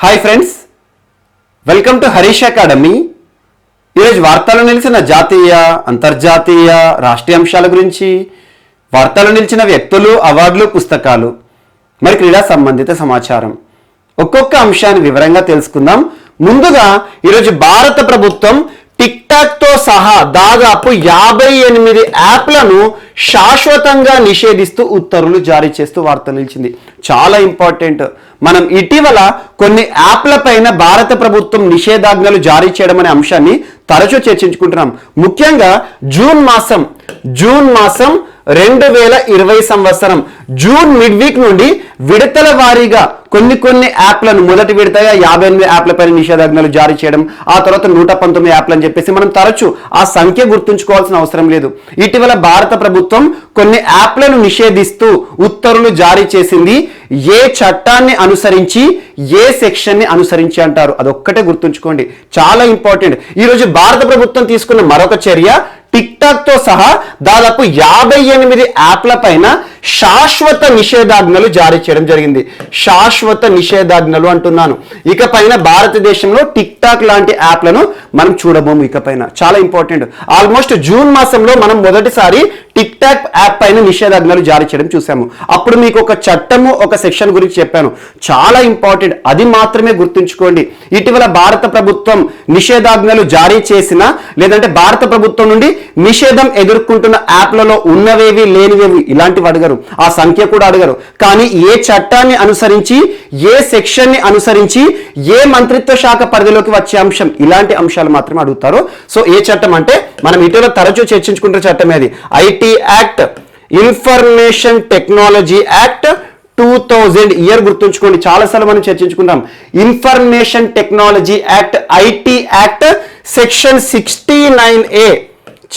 Hi friends, welcome to Harish academy. ఈరోజు వార్తల్లో నిలిచిన జాతీయ, అంతర్జాతీయ, రాష్ట్రీయ అంశాల గురించి, వార్తల్లో నిలిచిన వ్యక్తులు, అవార్డులు, పుస్తకాలు, మరి క్రీడా సంబంధిత సమాచారం ఒక్కొక్క అంశాన్ని వివరంగా తెలుసుకుందాం. ముందుగా ఈరోజు భారత ప్రభుత్వం టిక్ టాక్ తో సహా దాదాపు 58 యాప్లను శాశ్వతంగా నిషేధిస్తూ ఉత్తర్వులు జారీ చేస్తూ వార్తలు నిలిచింది. చాలా ఇంపార్టెంట్. మనం ఇటీవల కొన్ని యాప్ల పైన భారత ప్రభుత్వం నిషేధాజ్ఞలు జారీ చేయడం అనే అంశాన్ని తరచూ చర్చించుకుంటున్నాం. ముఖ్యంగా జూన్ మాసం 2020 సంవత్సరం జూన్ మిడ్ వీక్ నుండి విడతల వారీగా కొన్ని యాప్లను మొదటి విడతగా 58 యాప్ల పైన నిషేధాజ్ఞలు జారీ చేయడం, ఆ తర్వాత 119 యాప్లు అని చెప్పేసి మనం తరచూ ఆ సంఖ్య గుర్తుంచుకోవాల్సిన అవసరం లేదు. ఇటీవల భారత ప్రభుత్వం కొన్ని యాప్లను నిషేధిస్తూ ఉత్తర్వులు జారీ చేసింది. ఏ చట్టాన్ని అనుసరించి, ఏ సెక్షన్ ని అనుసరించి అంటారు, అదొక్కటే గుర్తుంచుకోండి, చాలా ఇంపార్టెంట్. ఈరోజు భారత ప్రభుత్వం తీసుకున్న మరొక చర్య, టిక్ టాక్ తో సహా దాదాపు 58 యాప్ల పైన శాశ్వత నిషేధాజ్ఞలు జారీ చేయడం జరిగింది. శాశ్వత నిషేధాజ్ఞలు అంటున్నాను. ఇకపైన భారతదేశంలో టిక్ టాక్ లాంటి యాప్లను మనం చూడబోము. ఇకపైన చాలా ఇంపార్టెంట్. ఆల్మోస్ట్ జూన్ మాసంలో మనం మొదటిసారి టిక్ టాక్ యాప్ పైన నిషేధాజ్ఞలు జారీ చేయడం చూసాము. అప్పుడు మీకు ఒక చట్టము, ఒక సెక్షన్ గురించి చెప్పాను, చాలా ఇంపార్టెంట్. అది మాత్రమే గుర్తుంచుకోండి. ఇటీవల భారత ప్రభుత్వం నిషేధాజ్ఞలు జారీ చేసిన, లేదంటే భారత ప్రభుత్వం నుండి నిషేధం ఎదుర్కొంటున్న యాప్లలో ఉన్నవేవి, లేనివేవి ఇలాంటివి అడగరు, ఆ సంఖ్య కూడా అడగరు. కానీ ఏ చట్టాన్ని అనుసరించి, ఏ సెక్షన్ ని అనుసరించి, ఏ మంత్రిత్వ శాఖ పరిధిలోకి వచ్చే అంశం, ఇలాంటి అంశాలు మాత్రమే అడుగుతారు. సో ఏ చట్టం అంటే మనం ఇటీవల తరచూ చర్చించుకుంటున్న చట్టం ఏది? IT act, information technology act 2000 year గుర్తుంచుకోండి, చాలాసార్లు మనం చర్చించుకుంటాం. Information technology act, IT act section 69A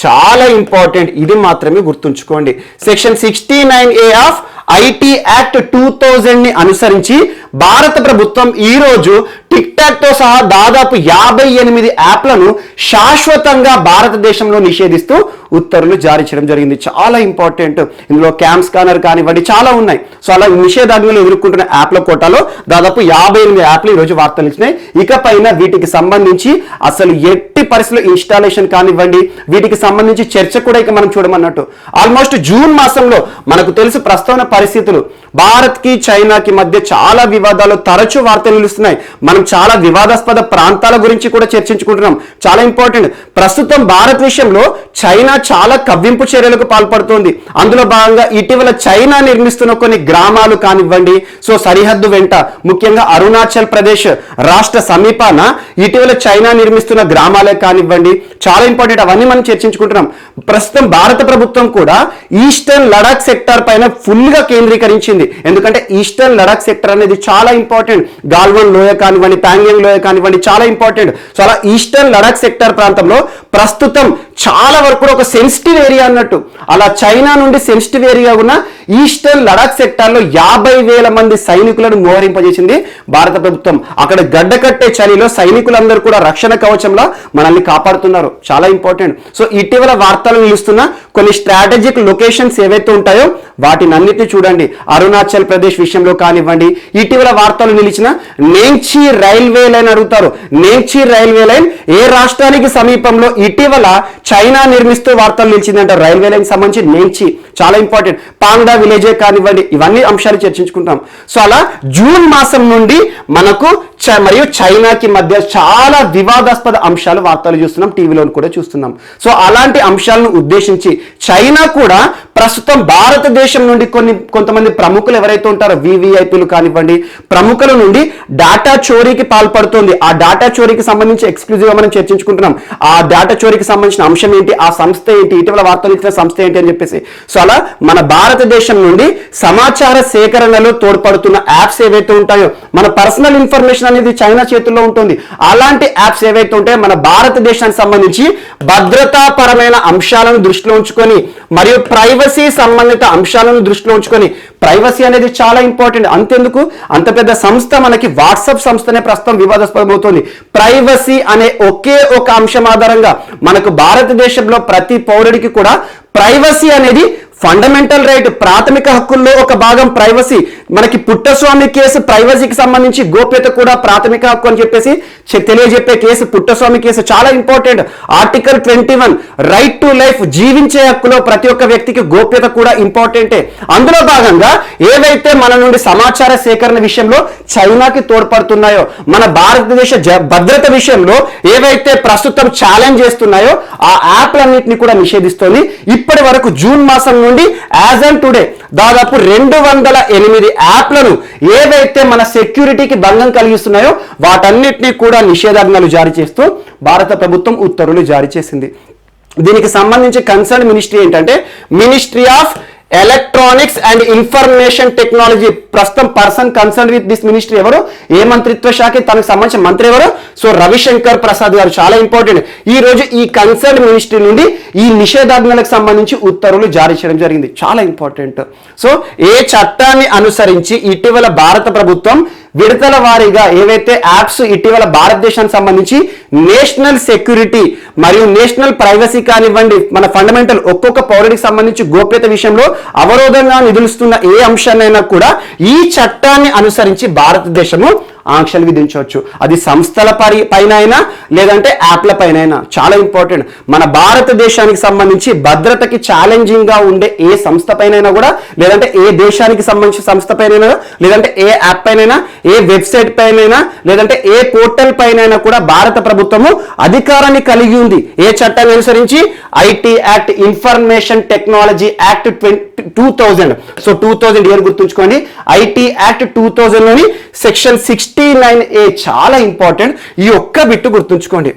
చాలా ఇంపార్టెంట్. ఇది మాత్రమే గుర్తుంచుకోండి. Section 69A of IT act 2000 ని అనుసరించి భారత ప్రభుత్వం ఈ రోజు టిక్ టాక్ తో సహా దాదాపు 58 యాప్లను శాశ్వతంగా భారతదేశంలో నిషేధిస్తూ ఉత్తర్వులు జారీ చేయడం జరిగింది. చాలా ఇంపార్టెంట్. ఇందులో క్యామ్ స్కానర్ కానివ్వండి, చాలా ఉన్నాయి. సో అలా నిషేధాజ్ఞలు ఎదుర్కొంటున్న యాప్ల కోటాలో దాదాపు 58 యాప్లు ఈరోజు వార్తలు ఇచ్చినాయి. ఇకపైన వీటికి సంబంధించి అసలు ఎట్టి పరిస్థితుల్లో ఇన్స్టాలేషన్ కానివ్వండి, వీటికి సంబంధించి చర్చ కూడా ఇక మనం చూడమన్నట్టు. ఆల్మోస్ట్ జూన్ మాసంలో మనకు తెలుసు ప్రస్తుత పరిస్థితులు, భారత్ కి చైనాకి మధ్య చాలా వివాదాలు తరచూ వార్తలు నిలుస్తున్నాయి. మనం చాలా వివాదాస్పద ప్రాంతాల గురించి కూడా చర్చించుకుంటున్నాం. చాలా ఇంపార్టెంట్. ప్రస్తుతం భారత్ విషయంలో చైనా చాలా కవ్వింపు చర్యలకు పాల్పడుతోంది. అందులో భాగంగా ఇటీవల చైనా నిర్మిస్తున్న కొన్ని గ్రామాలు కానివ్వండి, సో సరిహద్దు వెంట ముఖ్యంగా అరుణాచల్ ప్రదేశ్ రాష్ట్ర సమీపాన ఇటీవల చైనా నిర్మిస్తున్న గ్రామాలే కానివ్వండి, చాలా ఇంపార్టెంట్. అవన్నీ మనం చర్చించుకుంటున్నాం. ప్రస్తుతం భారత ప్రభుత్వం కూడా ఈస్టర్న్ లడాక్ సెక్టార్ పైన ఫుల్ గా కేంద్రీకరించింది. ఎందుకంటే ఈస్టర్న్ లడాక్ సెక్టర్ అనేది చాలా ఇంపార్టెంట్. గాల్వన్ లోయ కానివ్వండి, ప్యాంగ్యాంగ్ లోయ కానివ్వండి, చాలా ఇంపార్టెంట్. సో అలా ఈస్టర్న్ లడాక్ సెక్టార్ ప్రాంతంలో ప్రస్తుతం చాలా వరకు ఒక సెన్సిటివ్ ఏరియా అన్నట్టు. అలా చైనా నుండి సెన్సిటివ్ ఏరియా ఉన్న ఈస్టర్న్ లడాక్ సెక్టార్ లో 50,000 మంది సైనికులను మోహరింపజేసింది భారత ప్రభుత్వం. అక్కడ గడ్డకట్టే చలిలో సైనికులందరూ కూడా రక్షణ కవచంలో మనల్ని కాపాడుతున్నారు. చాలా ఇంపార్టెంట్. సో ఇటీవల వార్తలు నిలుస్తున్న కొన్ని స్ట్రాటజిక్ లొకేషన్స్ ఏవైతే ఉంటాయో వాటిని అన్నిటిని చూడండి. అరుణాచల్ ప్రదేశ్ విషయంలో కానివ్వండి, ఇటీవల వార్తలు నిలిచిన నేంచి రైల్వే లైన్ అడుగుతారు. నేంచి రైల్వే లైన్ ఏ రాష్ట్రానికి సమీపంలో ఇటీవల చైనా నిర్మిస్తూ వార్తలు నిలిచిందంట. రైల్వే లైన్ సంబంధించి నేంచి చాలా ఇంపార్టెంట్. పాండా విలేజే కానివ్వండి, ఇవన్నీ అంశాలు చర్చించుకుంటాం. సో అలా జూన్ మాసం నుండి మనకు మరియు చైనాకి మధ్య చాలా వివాదాస్పద అంశాలు వార్తలు చూస్తున్నాం, టీవీలో కూడా చూస్తున్నాం. సో అలాంటి అంశాలను ఉద్దేశించి చైనా కూడా ప్రస్తుతం భారతదేశం నుండి కొంతమంది ప్రముఖులు ఎవరైతే ఉంటారో, వివిఐపీలు కానివ్వండి, ప్రముఖుల నుండి డాటా చోరీకి పాల్పడుతోంది. ఆ డాటా చోరీకి సంబంధించి ఎక్స్క్లూజివ్ గా మనం చర్చించుకుంటున్నాం. ఆ డాటా చోరీకి సంబంధించిన అంశం ఏంటి, ఆ సంస్థ ఏంటి, ఇటీవల వార్తలు ఇచ్చిన సంస్థ ఏంటి అని చెప్పేసి. సో అలా మన భారతదేశం నుండి సమాచార సేకరణలో తోడ్పడుతున్న యాప్స్ ఏవైతే ఉంటాయో, మన పర్సనల్ ఇన్ఫర్మేషన్ అనేది చైనా చేతుల్లో ఉంటుంది. అలాంటి యాప్స్ ఏవైతే ఉంటాయో మన భారతదేశానికి సంబంధించి భద్రతాపరమైన అంశాలను దృష్టిలో ఉంచుకొని మరియు ప్రైవసీ సంబంధిత అంశాలను దృష్టిలో ఉంచుకొని, ప్రైవసీ అనేది చాలా ఇంపార్టెంట్. అంతెందుకు, అంత పెద్ద సంస్థ మనకి వాట్సాప్ సంస్థనే ప్రస్తుతం వివాదాస్పదమవుతోంది. ప్రైవసీ అనే ఒకే ఒక అంశం ఆధారంగా మనకు భారతదేశంలో ప్రతి పౌరుడికి కూడా ప్రైవసీ అనేది ఫండమెంటల్ రైట్, ప్రాథమిక హక్కుల్లో ఒక భాగం ప్రైవసీ. మనకి పుట్టస్వామి కేసు ప్రైవసీకి సంబంధించి గోప్యత కూడా ప్రాథమిక హక్కు అని చెప్పేసి తెలియజెప్పే కేసు పుట్టస్వామి కేసు చాలా important. Article 21 right to life, జీవించే హక్కులో ప్రతి ఒక్క వ్యక్తికి గోప్యత కూడా ఇంపార్టెంటే. అందులో భాగంగా ఏవైతే మన నుండి సమాచార సేకరణ విషయంలో చైనాకి తోడ్పడుతున్నాయో, మన భారతదేశ భద్రత విషయంలో ఏవైతే ప్రస్తుతం ఛాలెంజ్ చేస్తున్నాయో ఆ యాప్లన్నింటినీ కూడా నిషేధిస్తోంది. ఇప్పటి వరకు జూన్ మాసం నుండి యాజ్ అండ్ టుడే దాదాపు 208 యాప్లను ఏవైతే మన సెక్యూరిటీకి భంగం కలిగిస్తున్నాయో వాటన్నిటినీ కూడా నిషేధాజ్ఞలు జారీ చేస్తూ భారత ప్రభుత్వం ఉత్తర్వులు జారీ చేసింది. దీనికి సంబంధించి కన్సర్న్ మినిస్ట్రీ ఏంటంటే ministry of electronics and information technology. ప్రస్తుతం person concern with this ministry ఎవరు, ఏ మంత్రిత్వ శాఖ, తనకు సంబంధించిన మంత్రి ఎవరు? సో రవిశంకర్ ప్రసాద్ గారు. చాలా ఇంపార్టెంట్. ఈ రోజు ఈ కన్సర్న్ మినిస్ట్రీ నుండి ఈ నిషేధాజ్ఞలకు సంబంధించి ఉత్తర్వులు జారీ చేయడం జరిగింది. చాలా ఇంపార్టెంట్. సో ఏ చట్టాన్ని అనుసరించి ఇటీవల భారత ప్రభుత్వం విడతల వారీగా ఏవైతే యాప్స్ ఇటీవల భారతదేశానికి సంబంధించి నేషనల్ సెక్యూరిటీ మరియు నేషనల్ ప్రైవసీ కానివ్వండి, మన ఫండమెంటల్ ఒక్కొక్క పౌరుడికి సంబంధించి గోప్యత విషయంలో అవరోధంగా నిలుస్తున్న ఏ అంశాన్నైనా కూడా ఈ చట్టాన్ని అనుసరించి భారతదేశము ఆంక్షలు విధించవచ్చు. అది సంస్థల పైన అయినా లేదంటే యాప్ల పైన అయినా. చాలా ఇంపార్టెంట్. మన భారతదేశానికి సంబంధించి భద్రతకి ఛాలెంజింగ్ గా ఉండే ఏ సంస్థ పైన కూడా, లేదంటే ఏ దేశానికి సంబంధించిన సంస్థ పైన, లేదంటే ఏ యాప్ పైన, ఏ వెబ్సైట్ పైన, లేదంటే ఏ పోర్టల్ పైన కూడా భారత ప్రభుత్వము అధికారాన్ని కలిగి ఉంది. ఏ చట్టాన్ని అనుసరించి? IT act, information technology act 2000. So 2000 year గుర్తుంచుకోండి. ఐటీ యాక్ట్ 2000 లోని సెక్షన్ 69A చాలా ఇంపార్టెంట్. ఈ ఒక్క బిట్టు గుర్తుంచుకోండి.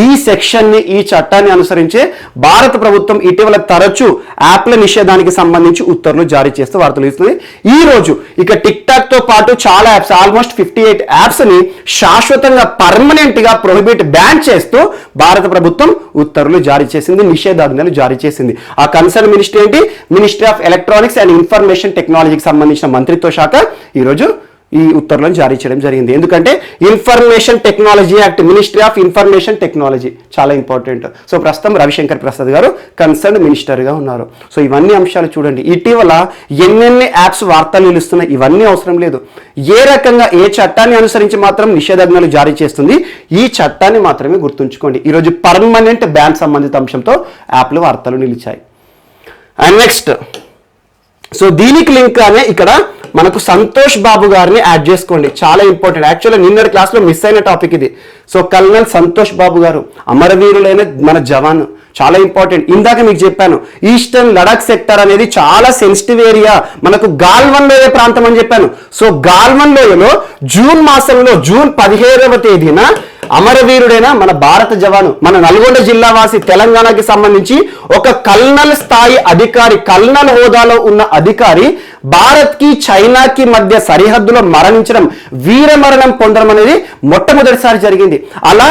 ఈ సెక్షన్ ని, ఈ చట్టాన్ని అనుసరించే భారత ప్రభుత్వం ఇటీవల తరచూ యాప్ల నిషేధానికి సంబంధించి ఉత్తర్వులు జారీ చేస్తూ వార్తలు ఇస్తుంది. ఈ రోజు ఇక టిక్ టాక్ తో పాటు చాలా యాప్స్, ఆల్మోస్ట్ 58 యాప్స్ ని శాశ్వతంగా పర్మనెంట్ గా బ్యాన్ చేస్తూ భారత ప్రభుత్వం ఉత్తర్వులు జారీ చేసింది, నిషేధాజ్ఞలు జారీ చేసింది. ఆ కన్సర్న్ మినిస్ట్రీ ఏంటి? Ministry of electronics and information టెక్నాలజీకి సంబంధించిన మంత్రిత్వ శాఖ ఈరోజు ఈ ఉత్తర్వులను జారీ చేయడం జరిగింది. ఎందుకంటే information technology act, ministry of information technology చాలా ఇంపార్టెంట్. సో ప్రస్తుతం రవిశంకర్ ప్రసాద్ గారు కన్సర్న్ మినిస్టర్గా ఉన్నారు. సో ఇవన్నీ అంశాలు చూడండి. ఇటీవల ఎన్నెన్ని యాప్స్ వార్తలు నిలుస్తున్నాయి, ఇవన్నీ అవసరం లేదు. ఏ రకంగా ఏ చట్టాన్ని అనుసరించి మాత్రం నిషేధాజ్ఞలు జారీ చేస్తుంది, ఈ చట్టాన్ని మాత్రమే గుర్తుంచుకోండి. ఈరోజు పర్మనెంట్ బ్యాన్ సంబంధిత అంశంతో యాప్లు వార్తలు నిలిచాయి. అండ్ నెక్స్ట్, సో దీనికి లింక్ అనే ఇక్కడ మనకు సంతోష్ బాబు గారిని యాడ్ చేసుకోండి. చాలా ఇంపార్టెంట్. యాక్చువల్గా నిన్నటి క్లాస్లో మిస్ అయిన టాపిక్ ఇది. సో కల్నల్ సంతోష్ బాబు గారు అమరవీరులైన మన జవాన్, చాలా ఇంపార్టెంట్. ఇందాక మీకు చెప్పాను ఈస్టర్న్ లడాక్ సెక్టర్ అనేది చాలా సెన్సిటివ్ ఏరియా, మనకు గాల్వన్ లోయ ప్రాంతం అని చెప్పాను. సో గాల్వన్ లోయలో జూన్ మాసంలో జూన్ 15వ తేదీన అమరవీరుడైన మన భారత జవాను, మన నల్గొండ జిల్లా వాసి, తెలంగాణకి సంబంధించి ఒక కల్నల్ స్థాయి అధికారి, కల్నల్ హోదాలో ఉన్న అధికారి భారత్ కి చైనాకి మధ్య సరిహద్దులో మరణించడం, వీరమరణం పొందడం అనేది మొట్టమొదటిసారి జరిగింది. అలా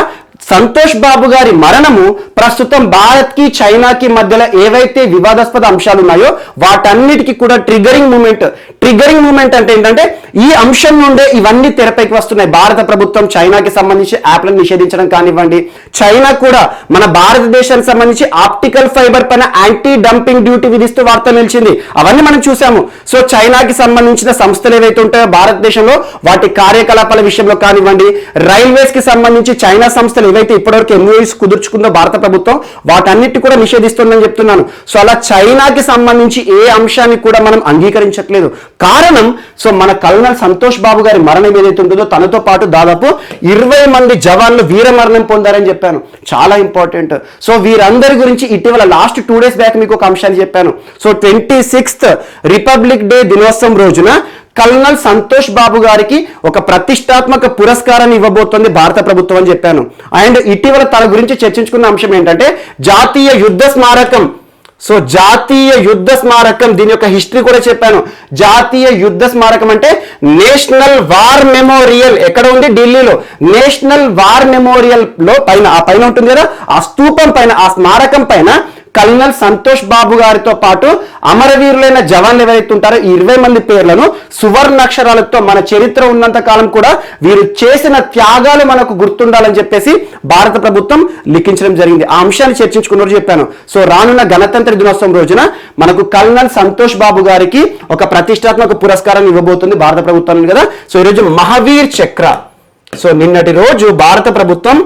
సంతోష్ బాబు గారి మరణము ప్రస్తుతం భారత్ కి చైనాకి మధ్యలో ఏవైతే వివాదాస్పద అంశాలు ఉన్నాయో వాటన్నిటికీ కూడా ట్రిగరింగ్ మూమెంట్. ట్రిగరింగ్ మూమెంట్ అంటే ఏంటంటే ఈ అంశం నుండే ఇవన్నీ తెరపైకి వస్తున్నాయి. భారత ప్రభుత్వం చైనాకి సంబంధించి యాప్లను నిషేధించడం కానివ్వండి, చైనా కూడా మన భారతదేశానికి సంబంధించి ఆప్టికల్ ఫైబర్ పైన యాంటీ డంపింగ్ డ్యూటీ విధిస్తూ వార్త నిలిచింది. అవన్నీ మనం చూసాము. సో చైనాకి సంబంధించిన సంస్థలు ఏవైతే ఉంటాయో భారతదేశంలో వాటి కార్యకలాపాల విషయంలో కానివ్వండి, రైల్వేస్ కి సంబంధించి చైనా సంస్థలు ఏవైతే ఇప్పటివరకు ఎంఓయూస్ కుదుర్చుకుందో భారత ప్రభుత్వం వాటన్నిటి కూడా నిషేధిస్తుందని చెప్తున్నాను. సో అలా చైనాకి సంబంధించి ఏ అంశాన్ని కూడా మనం అంగీకరించట్లేదు. కారణం, సో మన కల్నల్ సంతోష్ బాబు గారి మరణం ఏదైతే ఉంటుందో తనతో పాటు దాదాపు 20 మంది జవాన్లు వీరమరణం పొందారని చెప్పాను. చాలా ఇంపార్టెంట్. సో వీరందరి గురించి ఇటీవల లాస్ట్ 2 days బ్యాక్ మీకు ఒక అంశాన్ని చెప్పాను. సో 26th రిపబ్లిక్ డే దినోత్సవం రోజున కల్నల్ సంతోష్ బాబు గారికి ఒక ప్రతిష్టాత్మక పురస్కారాన్ని ఇవ్వబోతోంది భారత ప్రభుత్వం అని చెప్పాను. అండ్ ఇటీవల తన గురించి చర్చించుకున్న అంశం ఏంటంటే జాతీయ యుద్ధ స్మారకం. సో జాతీయ యుద్ధ స్మారకం, దీని యొక్క హిస్టరీ కూడా చెప్పాను. జాతీయ యుద్ధ స్మారకం అంటే నేషనల్ వార్ మెమోరియల్. ఎక్కడ ఉంది? ఢిల్లీలో. నేషనల్ వార్ మెమోరియల్ లో పైన, ఆ పైన ఉంటుంది కదా, ఆ స్తూపం పైన, ఆ స్మారకం పైన కల్నల్ సంతోష్ బాబు గారితో పాటు అమరవీరులైన జవాన్లు ఎవరైతే ఉంటారో ఈ 20 మంది పేర్లను సువర్ణాక్షరాలతో మన చరిత్ర ఉన్నంత కాలం కూడా వీరు చేసిన త్యాగాలు మనకు గుర్తుండాలని చెప్పేసి భారత ప్రభుత్వం లిఖించడం జరిగింది. ఆ అంశాన్ని చర్చించుకున్న చెప్పాను. సో రానున్న గణతంత్ర దినోత్సవం రోజున మనకు కల్నల్ సంతోష్ బాబు గారికి ఒక ప్రతిష్టాత్మక పురస్కారాన్ని ఇవ్వబోతుంది భారత ప్రభుత్వం కదా. సో ఈరోజు మహావీర్ చక్ర, సో నిన్నటి రోజు భారత ప్రభుత్వం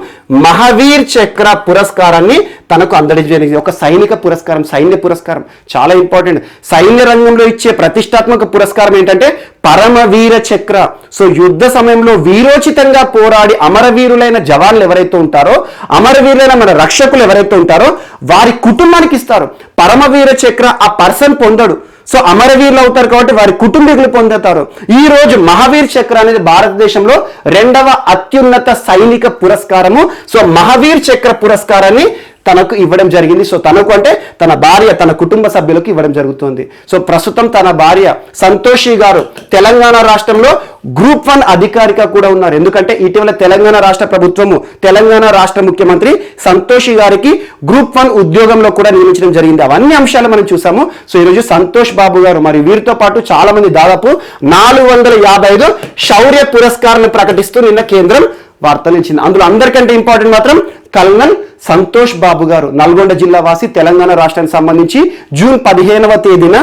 మహావీర్ చక్ర పురస్కారాన్ని తనకు అందజేయడానికి ఒక సైనిక పురస్కారం, సైన్య పురస్కారం చాలా ఇంపార్టెంట్. సైన్య రంగంలో ఇచ్చే ప్రతిష్టాత్మక పురస్కారం ఏంటంటే పరమవీర చక్ర. సో యుద్ధ సమయంలో వీరోచితంగా పోరాడి అమరవీరులైన జవాన్లు ఎవరైతే ఉంటారో, అమరవీరులైన మన రక్షకులు ఎవరైతే ఉంటారో వారి కుటుంబానికి ఇస్తారు. పరమవీర చక్ర ఆ పర్సన్ పొందడు, సో అమరవీరులు అవుతారు కాబట్టి వారి కుటుంబీకులు పొందుతారు. ఈ రోజు మహావీర్ చక్ర అనేది భారతదేశంలో 2వ అత్యున్నత సైనిక పురస్కారము. సో మహావీర్ చక్ర పురస్కారాన్ని తనకు ఇవ్వడం జరిగింది. సో తనకు అంటే తన భార్య, తన కుటుంబ సభ్యులకు ఇవ్వడం జరుగుతుంది. సో ప్రస్తుతం తన భార్య సంతోషి గారు తెలంగాణ రాష్ట్రంలో గ్రూప్ 1 అధికారిగా కూడా ఉన్నారు. ఎందుకంటే ఇటీవల తెలంగాణ రాష్ట్ర ప్రభుత్వము, తెలంగాణ రాష్ట్ర ముఖ్యమంత్రి సంతోషి గారికి గ్రూప్ 1 ఉద్యోగంలో కూడా నియమించడం జరిగింది. అవన్నీ అంశాలు మనం చూసాము. సో ఈరోజు సంతోష్ బాబు గారు మరి వీరితో పాటు చాలా మంది దాదాపు 455 శౌర్య పురస్కారాలను ప్రకటిస్తూ నిన్న కేంద్రం వార్తలు ఇచ్చింది. అందులో అందరికంటే ఇంపార్టెంట్ మాత్రం కల్నల్ సంతోష్ బాబు గారు, నల్గొండ జిల్లా వాసి, తెలంగాణ రాష్ట్రానికి సంబంధించి జూన్ 15వ తేదీన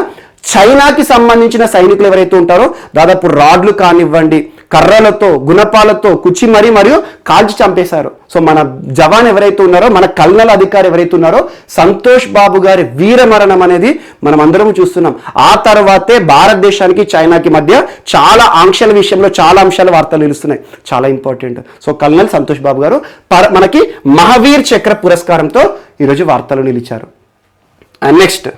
చైనాకి సంబంధించిన సైనికులు ఎవరైతే ఉంటారో దాదాపు రాడ్లు కానివ్వండి, కర్రలతో, గుణపాలతో కుచ్చి మరియు కాల్చి చంపేశారు. సో మన జవాన్ ఎవరైతే ఉన్నారో, మన కల్నల్ అధికారి ఎవరైతే ఉన్నారో సంతోష్ బాబు గారి వీరమరణం అనేది మనం అందరం చూస్తున్నాం. ఆ తర్వాతే భారతదేశానికి చైనాకి మధ్య చాలా ఆంక్షల విషయంలో చాలా అంశాలు వార్తలు నిలుస్తున్నాయి, చాలా important. So colonel Santosh Babu గారు మనకి మహావీర్ చక్ర పురస్కారంతో ఈరోజు వార్తలు నిలిచారు. అండ్ నెక్స్ట్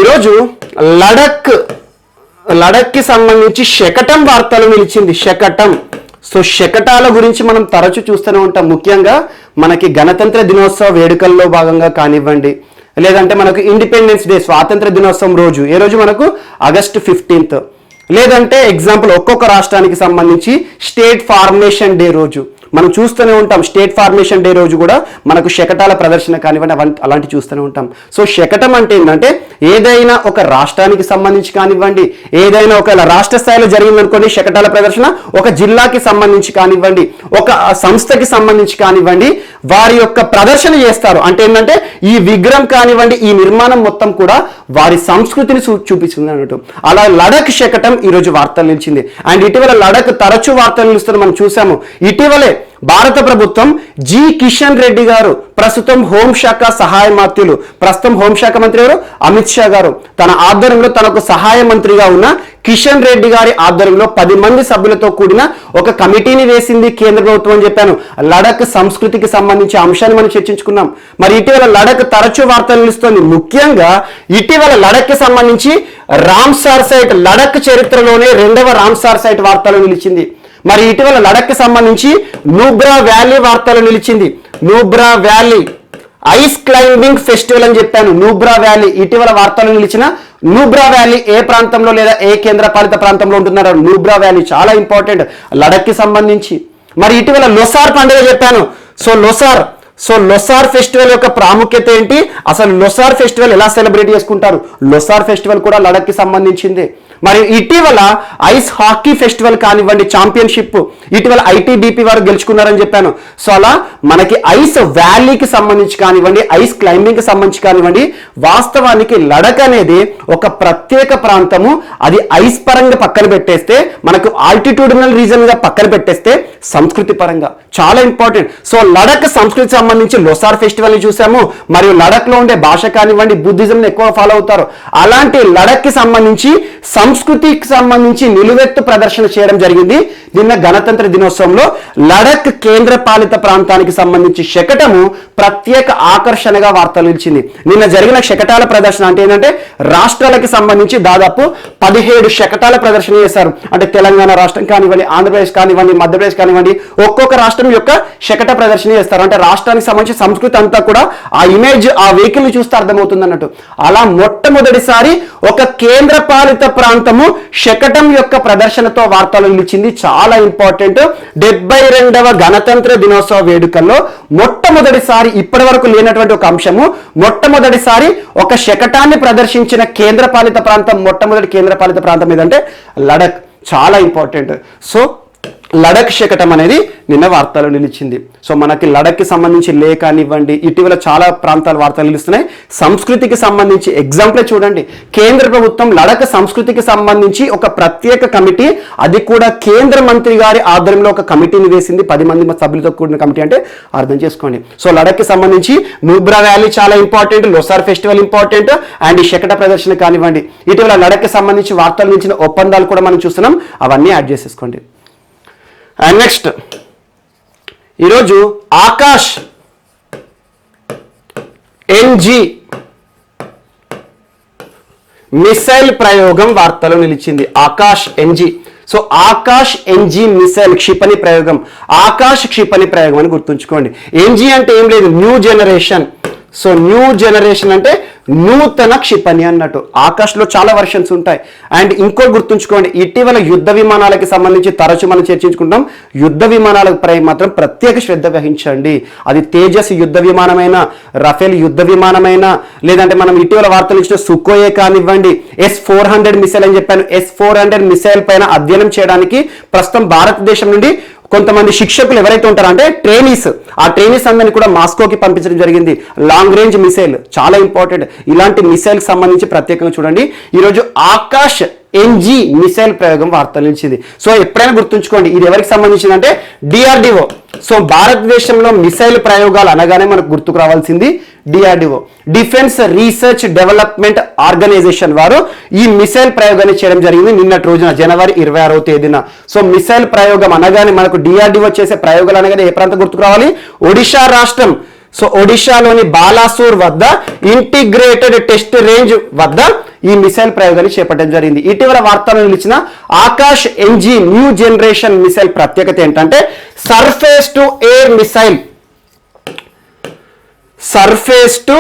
ఈరోజు లడఖ్కి సంబంధించి శకటం వార్తలు నిలిచింది. శకటం. సో శకటాల గురించి మనం తరచూ చూస్తూనే ఉంటాం. ముఖ్యంగా మనకి గణతంత్ర దినోత్సవ వేడుకల్లో భాగంగా కానివ్వండి, లేదంటే మనకు ఇండిపెండెన్స్ డే స్వాతంత్ర దినోత్సవం రోజు, ఏ రోజు మనకు ఆగస్టు 15th, లేదంటే ఎగ్జాంపుల్ ఒక్కొక్క రాష్ట్రానికి సంబంధించి స్టేట్ ఫార్మేషన్ డే రోజు మనం చూస్తూనే ఉంటాం. స్టేట్ ఫార్మేషన్ డే రోజు కూడా మనకు శకటాల ప్రదర్శన కానివ్వండి అలాంటి చూస్తూనే ఉంటాం. సో శకటం అంటే ఏంటంటే ఏదైనా ఒక రాష్ట్రానికి సంబంధించి కానివ్వండి, ఏదైనా ఒక రాష్ట్ర స్థాయిలో జరిగిందనుకోండి శకటాల ప్రదర్శన, ఒక జిల్లాకి సంబంధించి కానివ్వండి, ఒక సంస్థకి సంబంధించి కానివ్వండి, వారి యొక్క ప్రదర్శన చేస్తారు. అంటే ఏంటంటే ఈ విగ్రహం కానివ్వండి, ఈ నిర్మాణం మొత్తం కూడా వారి సంస్కృతిని చూపిస్తుంది అన్నట్టు. అలా లడఖ్ శకటం ఈరోజు వార్తలు నిలిచింది. అండ్ ఇటీవల లడఖ్ తరచూ వార్తలు నిలుస్తున్న మనం చూసాము. ఇటీవలే భారత ప్రభుత్వం జి కిషన్ రెడ్డి గారు, ప్రస్తుతం హోంశాఖ సహాయ మంత్రులు, ప్రస్తుతం హోంశాఖ మంత్రి గారు అమిత్ షా గారు, తన ఆధ్వర్యంలో తనకు సహాయ మంత్రిగా ఉన్న కిషన్ రెడ్డి గారి ఆధ్వర్యంలో 10 మంది సభ్యులతో కూడిన ఒక కమిటీని వేసింది కేంద్ర ప్రభుత్వం అని చెప్పాను. లడఖ్ సంస్కృతికి సంబంధించి అంశాన్ని మనం చర్చించుకున్నాం. మరి ఇటీవల లడఖ్ తరచూ వార్తలు నిలుస్తోంది. ముఖ్యంగా ఇటీవల లడఖ్కి సంబంధించి రామ్సార్ సైట్, లడఖ్ చరిత్రలోనే 2వ రామ్సార్ సైట్ వార్తలు నిలిచింది. మరి ఇటీవల లడఖ్కి సంబంధించి నూబ్రా వ్యాలీ వార్తలు నిలిచింది. Nubra valley ice climbing festival అని చెప్పాను. నూబ్రా వ్యాలీ ఇటీవల వార్తలు నిలిచిన నూబ్రా వ్యాలీ ఏ ప్రాంతంలో లేదా ఏ కేంద్ర పాలిత ప్రాంతంలో ఉంటున్నారో నూబ్రా వ్యాలీ చాలా ఇంపార్టెంట్ లడఖ్కి సంబంధించి. మరి ఇటీవల లొసార్ పండుగ చెప్పాను. సో లొసార్ ఫెస్టివల్ యొక్క ప్రాముఖ్యత ఏంటి, అసలు లొసార్ ఫెస్టివల్ ఎలా సెలబ్రేట్ చేసుకుంటారు, లొసార్ ఫెస్టివల్ కూడా లడఖ్కి సంబంధించింది. మరి ఇటీవల ఐస్ హాకీ ఫెస్టివల్ కానివ్వండి, ఛాంపియన్షిప్ ఇటీవల ఐటీబీపీ వారు గెలుచుకున్నారని చెప్పాను. సో అలా మనకి ఐస్ వ్యాలీకి సంబంధించి కానివ్వండి, ఐస్ క్లైంబింగ్ కి సంబంధించి కానివ్వండి, వాస్తవానికి లడఖ్ అనేది ఒక ప్రత్యేక ప్రాంతము. అది ఐస్ పరంగా పక్కన పెట్టేస్తే, మనకు ఆల్టిట్యూడినల్ రీజన్ గా పక్కన పెట్టేస్తే, సంస్కృతి పరంగా చాలా ఇంపార్టెంట్. సో లడఖ్ సంస్కృతికి సంబంధించి లొసార్ ఫెస్టివల్ ని చూసాము. మరియు లడఖ్ లో ఉండే భాష కానివ్వండి, బుద్ధిజం ఎక్కువ ఫాలో అవుతారు. అలాంటి లడఖ్ కి సంబంధించి సంస్కృతికి సంబంధించి నిలువెత్తు ప్రదర్శన చేయడం జరిగింది నిన్న గణతంత్ర దినోత్సవంలో. లడఖ్ కేంద్ర పాలిత ప్రాంతానికి సంబంధించి శకటము ప్రత్యేక ఆకర్షణగా వార్తలు నిలిచింది. నిన్న జరిగిన శకటాల ప్రదర్శన అంటే ఏంటంటే రాష్ట్రాలకి సంబంధించి దాదాపు 17 శకటాల ప్రదర్శన చేశారు. అంటే తెలంగాణ రాష్ట్రం కానివ్వండి, ఆంధ్రప్రదేశ్ కానివ్వండి, మధ్యప్రదేశ్ కానివ్వండి, ఒక్కొక్క రాష్ట్రం యొక్క శకట ప్రదర్శన చేస్తారు. అంటే రాష్ట్రానికి సంబంధించి సంస్కృతి అంతా కూడా ఆ ఇమేజ్, ఆ వెహికల్ చూస్తే అర్థమవుతుంది అన్నట్టు. అలా మొట్టమొదటిసారి ఒక కేంద్ర పాలిత ప్రాంతం ప్రాంతము శకటం యొక్క ప్రదర్శనతో వార్తలు నిలిచింది. చాలా ఇంపార్టెంట్. 72వ గణతంత్ర దినోత్సవ వేడుకల్లో మొట్టమొదటిసారి ఇప్పటి వరకు లేనటువంటి ఒక అంశము, మొట్టమొదటిసారి ఒక శకటాన్ని ప్రదర్శించిన కేంద్రపాలిత ప్రాంతం, మొట్టమొదటి కేంద్రపాలిత ప్రాంతం ఏదంటే లడక్. చాలా ఇంపార్టెంట్. సో లడక్ శకటం అనేది నిన్న వార్తలు నిలిచింది. సో మనకి లడక్కి సంబంధించి లే కానివ్వండి, ఇటీవల చాలా ప్రాంతాలు వార్తలు నిలుస్తున్నాయి. సంస్కృతికి సంబంధించి ఎగ్జాంపుల్ చూడండి, కేంద్ర ప్రభుత్వం లడక్ సంస్కృతికి సంబంధించి ఒక ప్రత్యేక కమిటీ, అది కూడా కేంద్ర మంత్రి గారి ఆధ్వర్యంలో ఒక కమిటీని వేసింది. 10 మంది సభ్యులతో కూడిన కమిటీ అంటే అర్థం చేసుకోండి. సో లడక్కి సంబంధించి నూబ్రా వ్యాలీ చాలా important, Losar festival important, and ఈ శకట ప్రదర్శన కానివ్వండి, ఇటీవల లడక్కి సంబంధించి వార్తలు నిలిచిన ఒప్పందాలు కూడా మనం చూస్తున్నాం. అవన్నీ యాడ్ చేసేసుకోండి. అండ్ నెక్స్ట్ ఈరోజు ఆకాష్ ఎన్జీ మిసైల్ ప్రయోగం వార్తలో నిలిచింది. Akash NG. So Akash NG missile క్షిపణి ప్రయోగం, ఆకాష్ క్షిపణి ప్రయోగం అని గుర్తుంచుకోండి. ఎన్జీ అంటే ఏం లేదు, new generation. So new generation అంటే నూతన క్షిపణి అన్నట్టు. ఆకాష్లో చాలా వర్షన్స్ ఉంటాయి. అండ్ ఇంకో గుర్తుంచుకోండి, ఇటీవల యుద్ధ విమానాలకి సంబంధించి తరచు మనం చర్చించుకుంటాం. యుద్ధ విమానాలపై మాత్రం ప్రత్యేక శ్రద్ధ వహించండి. అది తేజస్ యుద్ధ విమానమైనా, రఫేల్ యుద్ధ విమానమైనా, లేదంటే మనం ఇటీవల వార్తలు ఇచ్చిన సుఖోయే కానివ్వండి, S-400 మిసైల్ అని చెప్పాను. S-400 మిసైల్ పైన అధ్యయనం చేయడానికి ప్రస్తుతం భారతదేశం నుండి కొంతమంది శిక్షకులు ఎవరైతే ఉంటారో అంటే ట్రైనీస్, ఆ ట్రైనీస్ అందరినీ కూడా మాస్కోకి పంపించడం జరిగింది. లాంగ్ రేంజ్ మిసైల్ చాలా ఇంపార్టెంట్. ఇలాంటి మిసైల్ సంబంధించి ప్రత్యేకంగా చూడండి. ఈరోజు ఆకాష్ ఎన్జీ మిసైల్ ప్రయోగం వార్తలు నిలిచింది. సో ఎప్పుడైనా గుర్తుంచుకోండి, ఇది ఎవరికి సంబంధించింది అంటే DRDO. సో భారతదేశంలో మిసైల్ ప్రయోగాలు అనగానే మనకు గుర్తుకు రావాల్సింది DRDO, defence research development organisation వారు ఈ మిసైల్ ప్రయోగాన్ని చేయడం జరిగింది నిన్నటి రోజున, జనవరి 26వ తేదీన. సో మిసైల్ ప్రయోగం అనగానే మనకు DRDO చేసే ప్రయోగాలు అనగానే ఏ ప్రాంతం గుర్తుకు రావాలి? ఒడిషా రాష్ట్రం. సో ఒడిషాలోని బాలాసూర్ వద్ద ఇంటిగ్రేటెడ్ టెస్ట్ రేంజ్ వద్ద ఈ మిసైల్ ప్రయోగాన్ని చేపట్టడం జరిగింది. ఇటీవల వార్తలు నిలిచిన Akash NG new generation missile ప్రత్యేకత ఏంటంటే surface to air missile. Surface to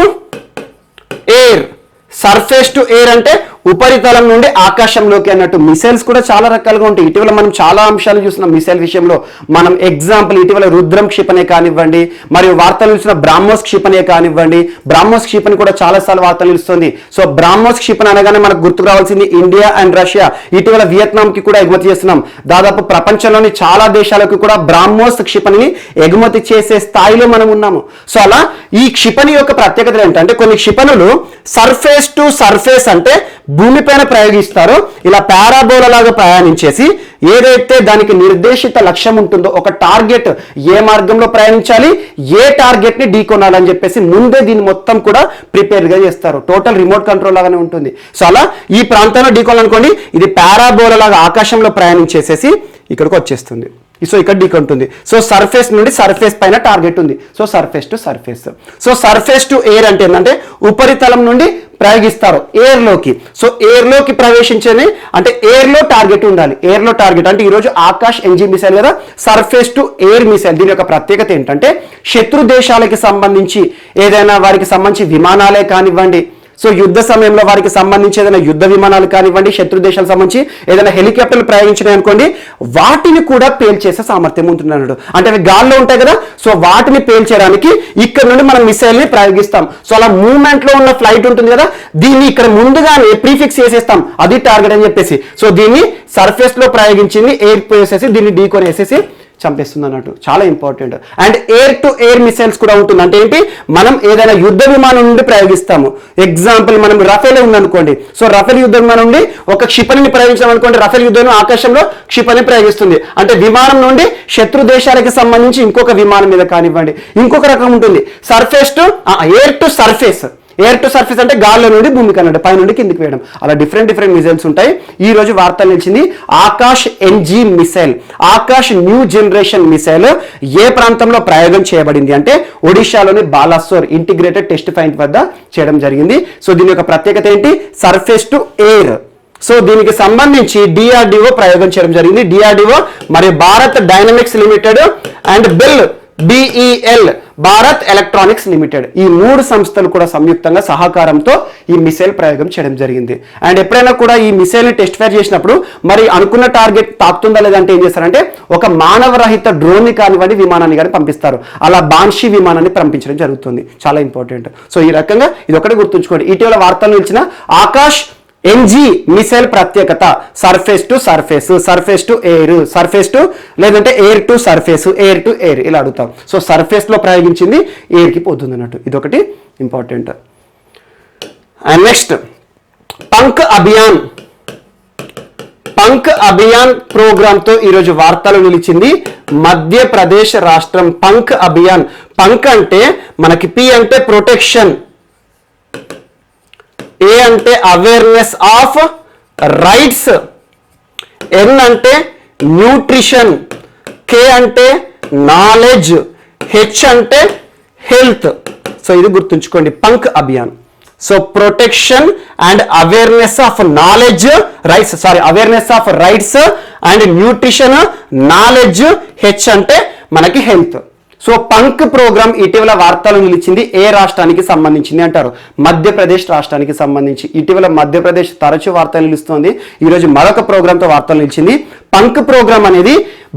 air. Surface to air అంటే ఉపరితలం నుండి ఆకాశంలోకి అన్నట్టు. మిసైల్స్ కూడా చాలా రకాలుగా ఉంటాయి. ఇటీవల మనం చాలా అంశాలు చూస్తున్నాం మిసైల్ విషయంలో. మనం ఎగ్జాంపుల్ ఇటీవల రుద్రం క్షిపణి కానివ్వండి, మరియు వార్తలు చూసిన బ్రాహ్మోస్ క్షిపణి కానివ్వండి. బ్రాహ్మోస్ క్షిపణి కూడా చాలాసార్లు వార్తలు నిలుస్తుంది. సో బ్రాహ్మోస్ క్షిపణి అనగానే మనకు గుర్తుకు రావాల్సింది ఇండియా అండ్ రష్యా. ఇటీవల వియత్నాంకి కూడా ఎగుమతి చేస్తున్నాం. దాదాపు ప్రపంచంలోని చాలా దేశాలకు కూడా బ్రాహ్మోస్ క్షిపణిని ఎగుమతి చేసే స్థాయిలో మనం ఉన్నాము. సో అలా ఈ క్షిపణి యొక్క ప్రత్యేకత ఏంటంటే కొన్ని క్షిపణులు సర్ఫేస్ టు సర్ఫేస్ అంటే భూమిపైన ప్రయోగిస్తారు. ఇలా పారాబోలా లాగా ప్రయాణించేసి ఏదైతే దానికి నిర్దేశిత లక్ష్యం ఉంటుందో, ఒక టార్గెట్ ఏ మార్గంలో ప్రయాణించాలి, ఏ టార్గెట్ ని ఢీకొనాలని చెప్పేసి ముందే దీన్ని మొత్తం కూడా ప్రిపేర్ గా చేస్తారు. టోటల్ రిమోట్ కంట్రోల్ లాగానే ఉంటుంది. సో అలా ఈ ప్రాంతంలో ఢీకొనాలనుకోండి, ఇది పారాబోలా లాగా ఆకాశంలో ప్రయాణించేసేసి ఇక్కడికి వచ్చేస్తుంది. సో ఇక్కడ ఢీకొంటుంది. సో సర్ఫేస్ నుండి సర్ఫేస్ పైన టార్గెట్ ఉంది. So surface to surface. So surface to air అంటే ఏంటంటే ఉపరితలం నుండి ప్రయోగిస్తారు ఎయిర్లోకి. సో ఎయిర్లోకి ప్రవేశించని అంటే ఎయిర్లో టార్గెట్ ఉండాలి. ఎయిర్లో టార్గెట్ అంటే ఈరోజు ఆకాష్ ఎన్జీ మిసైల్ కదా, సర్ఫేస్ టు ఎయిర్ మిసైల్. దీని యొక్క ప్రత్యేకత ఏంటంటే శత్రు దేశాలకి సంబంధించి ఏదైనా వారికి సంబంధించి విమానాలే కానివ్వండి, సో యుద్ధ సమయంలో వారికి సంబంధించి ఏదైనా యుద్ధ విమానాలు కానివ్వండి, శత్రు దేశాలకు సంబంధించి ఏదైనా హెలికాప్టర్లు ప్రయోగించినాయి అనుకోండి, వాటిని కూడా పేల్చేసే సామర్థ్యం ఉంటున్నాడు. అంటే అవి గాల్లో ఉంటాయి కదా, సో వాటిని పేల్చేయడానికి ఇక్కడ నుండి మనం మిసైల్ ని ప్రయోగిస్తాం. సో అలా మూవ్మెంట్ లో ఉన్న ఫ్లైట్ ఉంటుంది కదా, దీన్ని ఇక్కడ ముందుగానే ప్రీఫిక్స్ చేసేస్తాం, అది టార్గెట్ అని చెప్పేసి. సో దీన్ని సర్ఫేస్ లో ప్రయోగించింది ఎయిర్ వేసేసి దీన్ని ఢీకొనేసేసి చంపేస్తుంది అన్నట్టు. చాలా important. And air to air missiles కూడా ఉంటుంది. అంటే ఏంటి, మనం ఏదైనా యుద్ధ విమానం నుండి ప్రయోగిస్తాము. ఎగ్జాంపుల్ మనం రఫేల్ ఉందనుకోండి, సో రఫేల్ యుద్ధ విమానం నుండి ఒక క్షిపణిని ప్రయోగించాం అనుకోండి, రఫేల్ యుద్ధం ఆకాశంలో క్షిపణి ప్రయోగిస్తుంది. అంటే విమానం నుండి శత్రు దేశాలకు సంబంధించి ఇంకొక విమానం మీద కానివ్వండి, ఇంకొక రకం ఉంటుంది. Surface to air to surface. Air to surface అంటే గాల్లో నుండి భూమికి అన్నట్టు, పై నుండి కిందికి వేయడం. అలా డిఫరెంట్ మిసైల్స్ ఉంటాయి. ఈ రోజు వార్తలు నిలిచింది Akash NG missile, Akash new generation missile ఏ ప్రాంతంలో ప్రయోగం చేయబడింది అంటే ఒడిషాలోని బాలాసోర్ ఇంటిగ్రేటెడ్ టెస్ట్ పాయింట్ వద్ద చేయడం జరిగింది. సో దీని యొక్క ప్రత్యేకత ఏంటి, సర్ఫేస్ టు ఎయిర్. సో దీనికి సంబంధించి DRDO ప్రయోగం చేయడం జరిగింది. DRDO మరియు Bharat dynamics limited and bell BEL Bharat electronics limited, ఈ 3 సంస్థలు కూడా సంయుక్తంగా సహకారంతో ఈ మిసైల్ ప్రయోగం చేయడం జరిగింది. అండ్ ఎప్పుడైనా కూడా ఈ మిసైల్ ని టెస్ట్ ఫైర్ చేసినప్పుడు మరి అనుకున్న టార్గెట్ తాకుతుందా లేదంటే ఏం చేస్తారంటే ఒక మానవరహిత డ్రోన్ ని కానివ్వండి విమానాన్ని కానీ పంపిస్తారు. అలా బాన్షీ విమానాన్ని పంపించడం జరుగుతుంది. చాలా ఇంపార్టెంట్. సో ఈ రకంగా ఇది ఒకటి గుర్తుంచుకోండి. ఇటీవల వార్తలు నిలిచిన ఆకాష్ NG మిసైల్ ప్రత్యేకత surface to surface, surface to air, surface to లేదంటే air to surface, air to air ఇలా అడుగుతాం. సో సర్ఫేస్ లో ప్రయోగించింది ఎయిర్ కి పోతుంది అన్నట్టు. ఇదొకటి important. And next Pankh Abhiyan, Pankh Abhiyan programme తో ఈరోజు వార్తలు నిలిచింది మధ్యప్రదేశ్ రాష్ట్రం. పంక్ అభియాన్, పంక్ అంటే మనకి P అంటే ప్రొటెక్షన్, ఏ అంటే అవేర్నెస్ ఆఫ్ రైట్స్, N అంటే న్యూట్రిషన్, K అంటే నాలెడ్జ్, H అంటే హెల్త్. సో ఇది గుర్తుంచుకోండి punk Abhiyan. So protection and awareness of knowledge rights, awareness of rights and nutrition, knowledge, H అంటే మనకి హెల్త్. సో పంక్ ప్రోగ్రామ్ ఇటీవల వార్తలు నిలిచింది ఏ రాష్ట్రానికి సంబంధించింది అంటారు? మధ్యప్రదేశ్ రాష్ట్రానికి సంబంధించి. ఇటీవల మధ్యప్రదేశ్ తరచూ వార్తలు నిలుస్తుంది. ఈరోజు మరొక ప్రోగ్రాంతో వార్తలు నిలిచింది. పంక్ ప్రోగ్రామ్ అనేది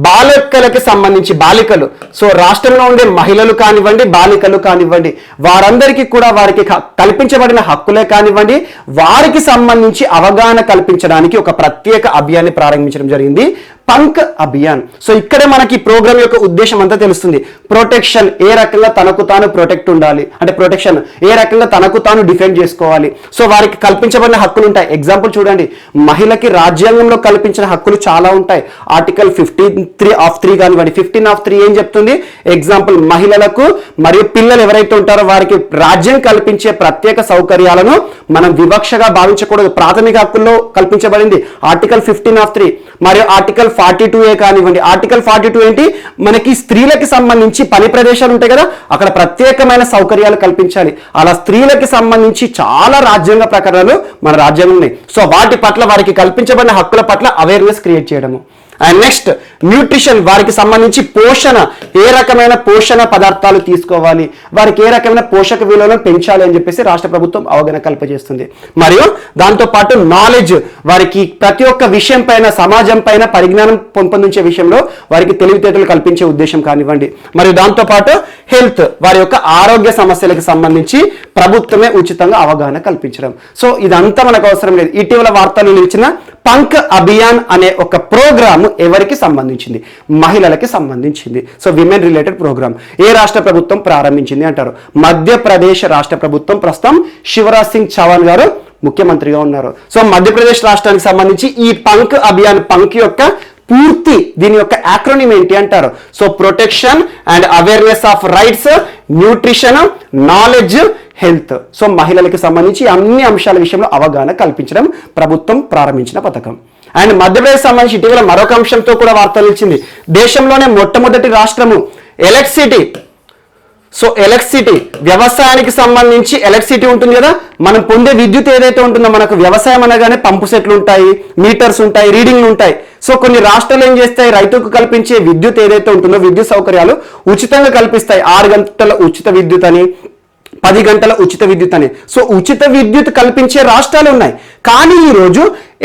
బాలికలకి సంబంధించి, బాలికలు, సో రాష్ట్రంలో ఉండే మహిళలు కానివ్వండి, బాలికలు కానివ్వండి, వారందరికీ కూడా వారికి కల్పించబడిన హక్కులే కానివ్వండి, వారికి సంబంధించి అవగాహన కల్పించడానికి ఒక ప్రత్యేక అభియాన్ని ప్రారంభించడం జరిగింది, పంక్ అభియాన్. సో ఇక్కడే మనకి ప్రోగ్రామ్ యొక్క ఉద్దేశం అంతా తెలుస్తుంది. ప్రొటెక్షన్, ఏ రకంగా తనకు తాను ప్రొటెక్ట్ ఉండాలి అంటే ప్రొటెక్షన్ ఏ రకంగా తనకు తాను డిఫెండ్ చేసుకోవాలి. సో వారికి కల్పించబడిన హక్కులు ఉంటాయి. ఎగ్జాంపుల్ చూడండి, మహిళకి రాజ్యాంగంలో కల్పించిన హక్కులు చాలా ఉంటాయి. ఆర్టికల్ 53 కానివ్వండి, 15 ఏం చెప్తుంది? ఎగ్జాంపుల్, మహిళలకు మరియు పిల్లలు ఎవరైతే ఉంటారో వారికి రాజ్యం కల్పించే ప్రత్యేక సౌకర్యాలను మనం వివక్షగా భావించకూడదు. ప్రాథమిక హక్కుల్లో కల్పించబడింది ఆర్టికల్ 15 మరియు ఆర్టికల్ 42A కానివ్వండి. ఆర్టికల్ 42 ఏంటి? మనకి స్త్రీలకి సంబంధించి పని ప్రదేశాలు ఉంటాయి కదా, అక్కడ ప్రత్యేకమైన సౌకర్యాలు కల్పించాలి. అలా స్త్రీలకి సంబంధించి చాలా రాజ్యాంగ ప్రకరణలు మన రాజ్యాంగం ఉన్నాయి. సో వాటి పట్ల, వారికి కల్పించబడిన హక్కుల పట్ల అవేర్నెస్ క్రియేట్ చేయడము. అండ్ నెక్స్ట్ న్యూట్రిషన్, వారికి సంబంధించి పోషణ, ఏ రకమైన పోషణ పదార్థాలు తీసుకోవాలి, వారికి ఏ రకమైన పోషక విలువలను పెంచాలి అని చెప్పేసి రాష్ట్ర ప్రభుత్వం అవగాహన కల్పజేస్తుంది. మరియు దాంతోపాటు నాలెడ్జ్, వారికి ప్రతి ఒక్క విషయం పైన, సమాజం పైన పరిజ్ఞానం పెంపొందించే విషయంలో వారికి తెలివితేటలు కల్పించే ఉద్దేశం కానివ్వండి. మరియు దాంతోపాటు హెల్త్, వారి యొక్క ఆరోగ్య సమస్యలకు సంబంధించి ప్రభుత్వమే ఉచితంగా అవగాహన కల్పించడం. సో ఇదంతా మనకు అవసరం లేదు. ఇటీవల వార్తలు నిలిచిన పంక్ అభియాన్ అనే ఒక ప్రోగ్రామ్ ఎవరికి సంబంధించింది? మహిళలకి సంబంధించింది. సో విమెన్ రిలేటెడ్ ప్రోగ్రామ్ ఏ రాష్ట్ర ప్రభుత్వం ప్రారంభించింది అంటారు? మధ్యప్రదేశ్ రాష్ట్ర ప్రభుత్వం. ప్రస్తుతం శివరాజ్ సింగ్ చౌహాన్ గారు ముఖ్యమంత్రిగా ఉన్నారు. సో మధ్యప్రదేశ్ రాష్ట్రానికి సంబంధించి ఈ పంక్ అభియాన్, పంక్ యొక్క పూర్తి దీని యొక్క యాక్రోనిమ్ ఏంటి అంటారు? So protection and awareness of rights, nutrition, knowledge, health. So మహిళలకు సంబంధించి అన్ని అంశాల విషయంలో అవగాహన కల్పించడం ప్రభుత్వం ప్రారంభించిన పథకం. అండ్ మధ్యప్రదేశ్ సంబంధించి ఇటీవల మరొక అంశంతో కూడా వార్తలు ఇచ్చింది. దేశంలోనే మొట్టమొదటి రాష్ట్రము ఎలక్ట్రిసిటీ. సో ఎలక్ట్రిసిటీ, వ్యవసాయానికి సంబంధించి ఎలక్ట్రిసిటీ ఉంటుంది కదా, మనం పొందే విద్యుత్ ఏదైతే ఉంటుందో, మనకు వ్యవసాయం అనగానే పంపు సెట్లు ఉంటాయి, మీటర్స్ ఉంటాయి, రీడింగ్లు ఉంటాయి. సో కొన్ని రాష్ట్రాలు ఏం చేస్తాయి? రైతుకు కల్పించే విద్యుత్ ఏదైతే ఉంటుందో, విద్యుత్ సౌకర్యాలు ఉచితంగా కల్పిస్తాయి. 6 గంటల ఉచిత విద్యుత్ అని, 10 గంటల ఉచిత విద్యుత్ అని. సో ఉచిత విద్యుత్ కల్పించే రాష్ట్రాలు ఉన్నాయి. కానీ ఈరోజు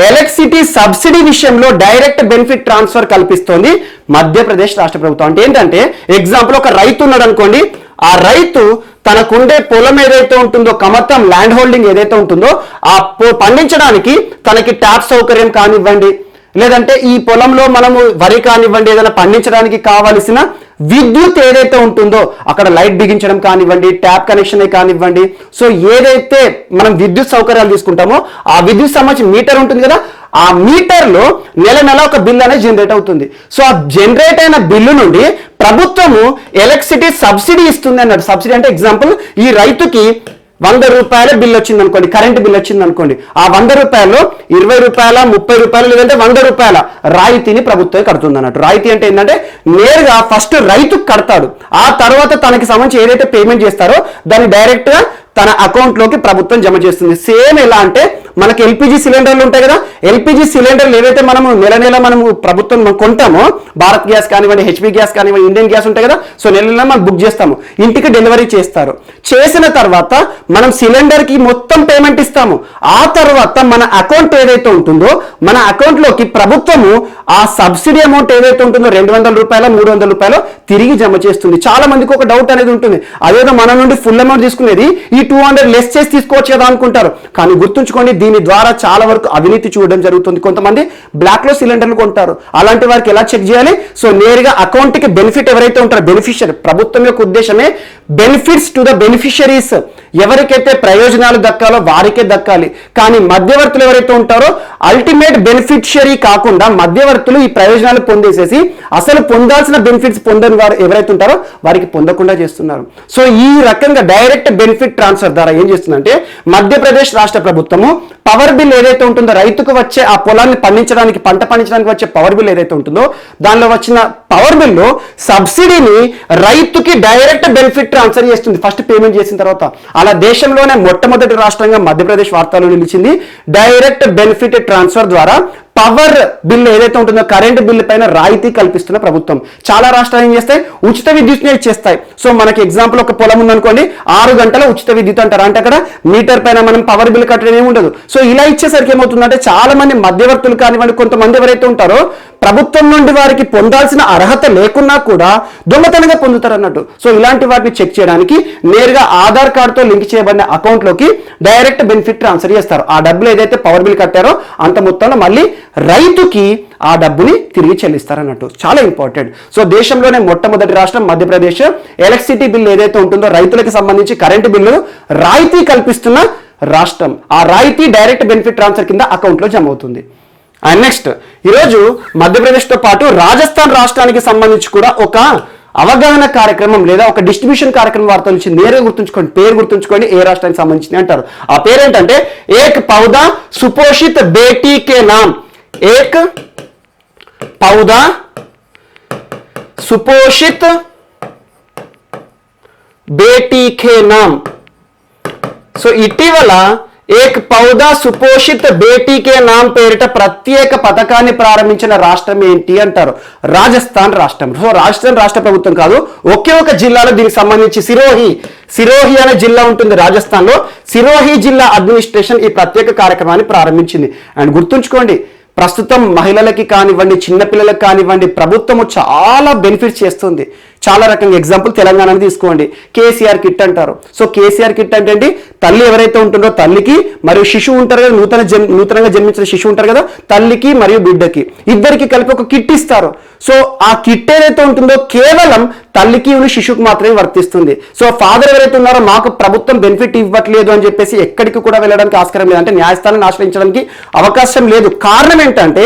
ఎలక్ట్రిసిటీ సబ్సిడీ విషయంలో డైరెక్ట్ బెనిఫిట్ ట్రాన్స్ఫర్ కల్పిస్తోంది మధ్యప్రదేశ్ రాష్ట్ర ప్రభుత్వం. అంటే ఏంటంటే, ఎగ్జాంపుల్, ఒక రైతు ఉన్నాడు అనుకోండి, ఆ రైతు తనకుండే పొలం ఏదైతే ఉంటుందో, కమతం ల్యాండ్ హోల్డింగ్ ఏదైతే ఉంటుందో, ఆ పండించడానికి తనకి ట్యాప్ సౌకర్యం కానివ్వండి, లేదంటే ఈ పొలంలో మనము వరి కానివ్వండి, ఏదైనా పండించడానికి కావలసిన విద్యుత్ ఏదైతే ఉంటుందో, అక్కడ లైట్ బిగించడం కానివ్వండి, ట్యాప్ కనెక్షన్ కానివ్వండి, సో ఏదైతే మనం విద్యుత్ సౌకర్యాలు తీసుకుంటామో ఆ విద్యుత్ సంబంధించి మీటర్ ఉంటుంది కదా, ఆ మీటర్లో నెల ఒక బిల్ అనేది జనరేట్ అవుతుంది. సో ఆ జనరేట్ అయిన బిల్లు నుండి ప్రభుత్వము ఎలక్ట్రిసిటీ సబ్సిడీ ఇస్తుంది అన్నట్టు. సబ్సిడీ అంటే ఎగ్జాంపుల్, ఈ రైతుకి 100 రూపాయల బిల్ వచ్చింది అనుకోండి, కరెంట్ బిల్ వచ్చింది అనుకోండి, ఆ 100 రూపాయలు 20 రూపాయల, 30 రూపాయలు, లేదంటే 100 రూపాయల రాయితీని ప్రభుత్వం కడుతుంది అన్నట్టు. రాయితీ అంటే ఏంటంటే, నేరుగా ఫస్ట్ రైతుకు కడతాడు, ఆ తర్వాత తనకి సంబంధించి ఏదైతే పేమెంట్ చేస్తారో దాన్ని డైరెక్ట్ గా తన అకౌంట్ లోకి ప్రభుత్వం జమ చేస్తుంది. సేమ్ ఎలా అంటే మనకి ఎల్పిజి సిలిండర్లు ఉంటాయి కదా, ఎల్పిజి సిలిండర్లు ఏవైతే మనము నెల నెల మనము ప్రభుత్వం కొంటామో, భారత్ గ్యాస్ కానివ్వండి, హెచ్పి గ్యాస్ కానివ్వండి, ఇండియన్ గ్యాస్ ఉంటాయి కదా, సో నెల నెల మనం బుక్ చేస్తాము, ఇంటికి డెలివరీ చేస్తారు. చేసిన తర్వాత మనం సిలిండర్కి మొత్తం పేమెంట్ ఇస్తాము. ఆ తర్వాత మన అకౌంట్ ఏదైతే ఉంటుందో మన అకౌంట్లోకి ప్రభుత్వము ఆ సబ్సిడీ అమౌంట్ ఏదైతే ఉంటుందో 200 రూపాయలు 300 రూపాయలు తిరిగి జమ చేస్తుంది. చాలా మందికి ఒక డౌట్ అనేది ఉంటుంది, అదేదో మన నుండి ఫుల్ అమౌంట్ తీసుకునేది ఈ 200 లెస్ చేసి తీసుకోవచ్చు కదా అనుకుంటారు. కానీ గుర్తుంచుకోండి, దీని ద్వారా చాలా వరకు అవినీతి చూడడం జరుగుతుంది. కొంతమంది బ్లాక్ లో సిలిండర్లు కొంటారు. అలాంటి వారికి ఎలా చెక్ చేయాలి? సో నేరుగా అకౌంట్ కి బెనిఫిట్ ఎవరైతే ఉంటారో బెనిఫిషియరీ, ప్రభుత్వం యొక్క ఉద్దేశమే బెనిఫిట్స్ టు ద బెనిఫిషరీస్, ఎవరికైతే ప్రయోజనాలు దక్కాలో వారికే దక్కాలి. కానీ మధ్యవర్తులు ఎవరైతే ఉంటారో అల్టిమేట్ బెనిఫిషియరీ కాకుండా మధ్యవర్తులు ఈ ప్రయోజనాలు పొందేసేసి అసలు పొందాల్సిన బెనిఫిట్స్ పొందని వారు ఎవరైతే ఉంటారో వారికి పొందకుండా చేస్తున్నారు. సో ఈ రకంగా డైరెక్ట్ బెనిఫిట్ ట్రాన్స్ఫర్ ద్వారా ఏం చేస్తుందంటే మధ్యప్రదేశ్ రాష్ట్ర ప్రభుత్వము పవర్ బిల్ ఏదైతే ఉంటుందో, రైతుకు వచ్చే ఆ పొలాన్ని పండించడానికి, పంట పండించడానికి వచ్చే పవర్ బిల్ ఏదైతే ఉంటుందో దానిలో వచ్చిన పవర్ బిల్లో సబ్సిడీని రైతుకి డైరెక్ట్ బెనిఫిట్ ట్రాన్స్ఫర్ చేస్తుంది ఫస్ట్ పేమెంట్ చేసిన తర్వాత. అలా దేశంలోనే మొట్టమొదటి రాష్ట్రంగా మధ్యప్రదేశ్ వార్తల్లో నిలిచింది. డైరెక్ట్ బెనిఫిట్ ట్రాన్స్ఫర్ ద్వారా పవర్ బిల్ ఏదైతే ఉంటుందో కరెంట్ బిల్లు పైన రాయితీ కల్పిస్తున్న ప్రభుత్వం. చాలా రాష్ట్రాలు ఏం చేస్తాయి? ఉచిత విద్యుత్ని ఇచ్చేస్తాయి. సో మనకి ఎగ్జాంపుల్ ఒక పొలం ఉందనుకోండి, 6 గంటల ఉచిత విద్యుత్ అంటారు. అంటే అక్కడ మీటర్ పైన మనం పవర్ బిల్ కట్టడం ఏమి ఉండదు. సో ఇలా ఇచ్చేసరికి ఏమవుతుందంటే చాలా మంది మధ్యవర్తులు కానివ్వండి, కొంతమంది ఎవరైతే ఉంటారో ప్రభుత్వం నుండి వారికి పొందాల్సిన అర్హత లేకున్నా కూడా దొంగతనంగా పొందుతారు అన్నట్టు. సో ఇలాంటి వాటిని చెక్ చేయడానికి నేరుగా ఆధార్ కార్డుతో లింక్ చేయబడిన అకౌంట్లోకి డైరెక్ట్ బెనిఫిట్ ట్రాన్స్ఫర్ చేస్తారు. ఆ డబ్బులు ఏదైతే పవర్ బిల్ కట్టారో అంత మొత్తంలో మళ్ళీ రైతుకి ఆ డబ్బుని తిరిగి చెల్లిస్తారన్నట్టు. చాలా ఇంపార్టెంట్. సో దేశంలోనే మొట్టమొదటి రాష్ట్రం మధ్యప్రదేశ్. ఎలక్ట్రిసిటీ బిల్ ఏదైతే ఉంటుందో రైతులకు సంబంధించి కరెంటు బిల్లు రాయితీ కల్పిస్తున్న రాష్ట్రం. ఆ రాయితీ డైరెక్ట్ బెనిఫిట్ ట్రాన్స్ఫర్ కింద అకౌంట్లో జమ అవుతుంది. అండ్ నెక్స్ట్, ఈరోజు మధ్యప్రదేశ్తో పాటు రాజస్థాన్ రాష్ట్రానికి సంబంధించి కూడా ఒక అవగాహన కార్యక్రమం లేదా ఒక డిస్ట్రిబ్యూషన్ కార్యక్రమం వార్త నుంచి నేరుగా గుర్తుంచుకోండి, పేరు గుర్తుంచుకోండి, ఏ రాష్ట్రానికి సంబంధించింది అంటారు. ఆ పేరు ఏంటంటే ఏక్ పౌదా సుపోషిత్ బేటీ కే నామ్. ఏక్ పౌదా సుపోషిత్ బేటీ కే నామ్. సో ఇటీవల ఏక్ పౌదా సుపోషిత్ బేటీ కే నామ్ పేరిట ప్రత్యేక పథకాన్ని ప్రారంభించిన రాష్ట్రం ఏంటి అంటారు? రాజస్థాన్ రాష్ట్రం. సో రాజస్థాన్ రాష్ట్ర ప్రభుత్వం కాదు, ఒకే ఒక జిల్లాలో దీనికి సంబంధించి సిరోహి అనే జిల్లా ఉంటుంది రాజస్థాన్ లో. సిరోహి జిల్లా అడ్మినిస్ట్రేషన్ ఈ ప్రత్యేక కార్యక్రమాన్ని ప్రారంభించింది. అండ్ గుర్తుంచుకోండి, ప్రస్తుతం మహిళలకి కానివ్వండి, చిన్నపిల్లలకు కానివ్వండి ప్రభుత్వము చాలా బెనిఫిట్స్ చేస్తుంది. చాలా రకంగా ఎగ్జాంపుల్ తెలంగాణని తీసుకోండి, కేసీఆర్ కిట్ అంటారు. సో కేసీఆర్ కిట్ అంటే ఏంటి? తల్లి ఎవరైతే ఉంటుందో తల్లికి మరియు శిశువు ఉంటారు కదా, నూతనంగా జన్మించిన శిశువు ఉంటారు కదా, తల్లికి మరియు బిడ్డకి ఇద్దరికి కలిపి ఒక కిట్ ఇస్తారు. సో ఆ కిట్ ఏదైతే ఉంటుందో కేవలం తల్లికి శిశువుకి మాత్రమే వర్తిస్తుంది. సో ఫాదర్ ఎవరైతే ఉన్నారో మాకు ప్రభుత్వం బెనిఫిట్ ఇవ్వట్లేదు అని చెప్పేసి ఎక్కడికి కూడా వెళ్ళడానికి ఆస్కారం లేదు, అంటే న్యాయస్థానాన్ని ఆశ్రయించడానికి అవకాశం లేదు. కారణం ఏంటంటే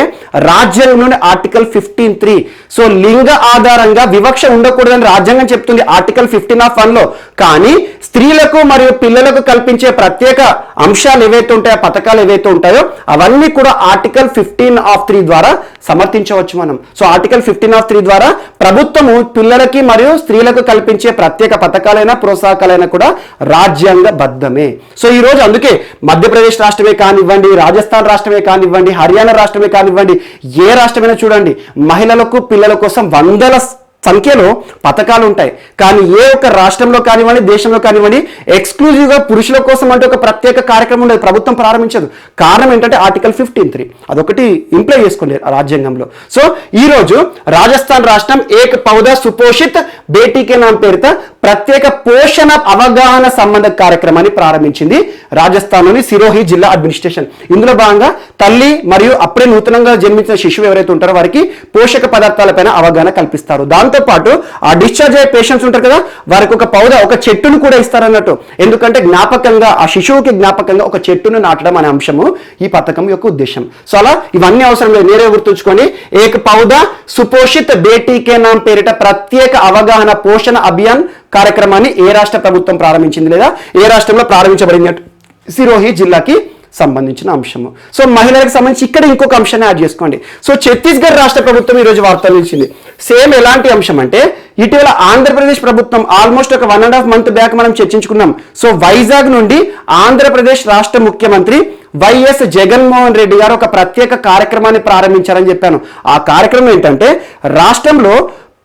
రాజ్యాంగంలోని ఆర్టికల్ 15(3). సో లింగ ఆధారంగా వివక్ష ఉండకూడదని రాజ్యాంగం చెప్తుంది ఆర్టికల్ 15(1) లో. కానీ స్త్రీలకు మరియు పిల్లలకు కల్పించే ప్రత్యేక అంశాలు ఏవైతే ఉంటాయో, పథకాలు ఏవైతే ఉంటాయో అవన్నీ కూడా ఆర్టికల్ 15(3) ద్వారా సమర్థించవచ్చు మనం. సో ఆర్టికల్ 15(3) ద్వారా ప్రభుత్వము పిల్లలకి మరియు స్త్రీలకు కల్పించే ప్రత్యేక పథకాలైనా ప్రోత్సాహకాలైనా కూడా రాజ్యాంగబద్ధమే. సో ఈ రోజు అందుకే మధ్యప్రదేశ్ రాష్ట్రమే కానివ్వండి, రాజస్థాన్ రాష్ట్రమే కానివ్వండి, హర్యానా రాష్ట్రమే కానివ్వండి, ఏ రాష్ట్రమైనా చూడండి మహిళలకు పిల్లల కోసం వందల సంఖ్యలో పథకాలు ఉంటాయి. కానీ ఏ ఒక్క రాష్ట్రంలో కానివ్వండి, దేశంలో కానివ్వండి ఎక్స్క్లూజివ్గా పురుషుల కోసం అంటే ఒక ప్రత్యేక కార్యక్రమం ఉండదు, ప్రభుత్వం ప్రారంభించదు. కారణం ఏంటంటే ఆర్టికల్ 15(3) అదొకటి ఇంప్లై చేసుకోండి రాజ్యాంగంలో. సో ఈ రోజు రాజస్థాన్ రాష్ట్రం ఏక్ పౌదా సుపోషిత్ బేటీ కే నామ్ పేరిట ప్రత్యేక పోషణ అవగాహన సంబంధ కార్యక్రమాన్ని ప్రారంభించింది రాజస్థాన్లోని సిరోహి జిల్లా అడ్మినిస్ట్రేషన్. ఇందులో భాగంగా తల్లి మరియు అప్పుడే నూతనంగా జన్మించిన శిశువు ఎవరైతే ఉంటారో వారికి పోషక పదార్థాలపైన అవగాహన కల్పిస్తారు. దాంతో పాటు ఆ డిశ్చార్జ్ అయ్యే పేషెంట్స్ ఉంటారు కదా, వారికి ఒక పౌదా, ఒక చెట్టును కూడా ఇస్తారన్నట్టు. ఎందుకంటే జ్ఞాపకంగా ఆ శిశువుకి జ్ఞాపకంగా ఒక చెట్టును నాటడం అనే అంశము ఈ పథకం యొక్క ఉద్దేశం. సో అలా ఇవన్నీ అవసరం లేదు, నేరే గుర్తుంచుకొని ఏక్ పౌదా సుపోషిత్ బేటీ కే నామ్ పేరిట ప్రత్యేక అవగాహన పోషణ అభియాన్ కార్యక్రమాన్ని ఏ రాష్ట్ర ప్రభుత్వం ప్రారంభించింది లేదా ఏ రాష్ట్రంలో ప్రారంభించబడింది? సిరోహి జిల్లాకి సంబంధించిన అంశము. సో మహిళలకు సంబంధించి ఇక్కడ ఇంకొక అంశాన్ని యాడ్ చేసుకోండి. సో ఛత్తీస్గఢ్ రాష్ట్ర ప్రభుత్వం ఈరోజు వార్తలు ఇచ్చింది. సేమ్ ఎలాంటి అంశం అంటే ఇటీవల ఆంధ్రప్రదేశ్ ప్రభుత్వం ఆల్మోస్ట్ ఒక 1.5 month బ్యాక్ మనం చర్చించుకున్నాం. సో వైజాగ్ నుండి ఆంధ్రప్రదేశ్ రాష్ట్ర ముఖ్యమంత్రి వైఎస్ జగన్మోహన్ రెడ్డి గారు ఒక ప్రత్యేక కార్యక్రమాన్ని ప్రారంభించారని చెప్పాను. ఆ కార్యక్రమం ఏంటంటే రాష్ట్రంలో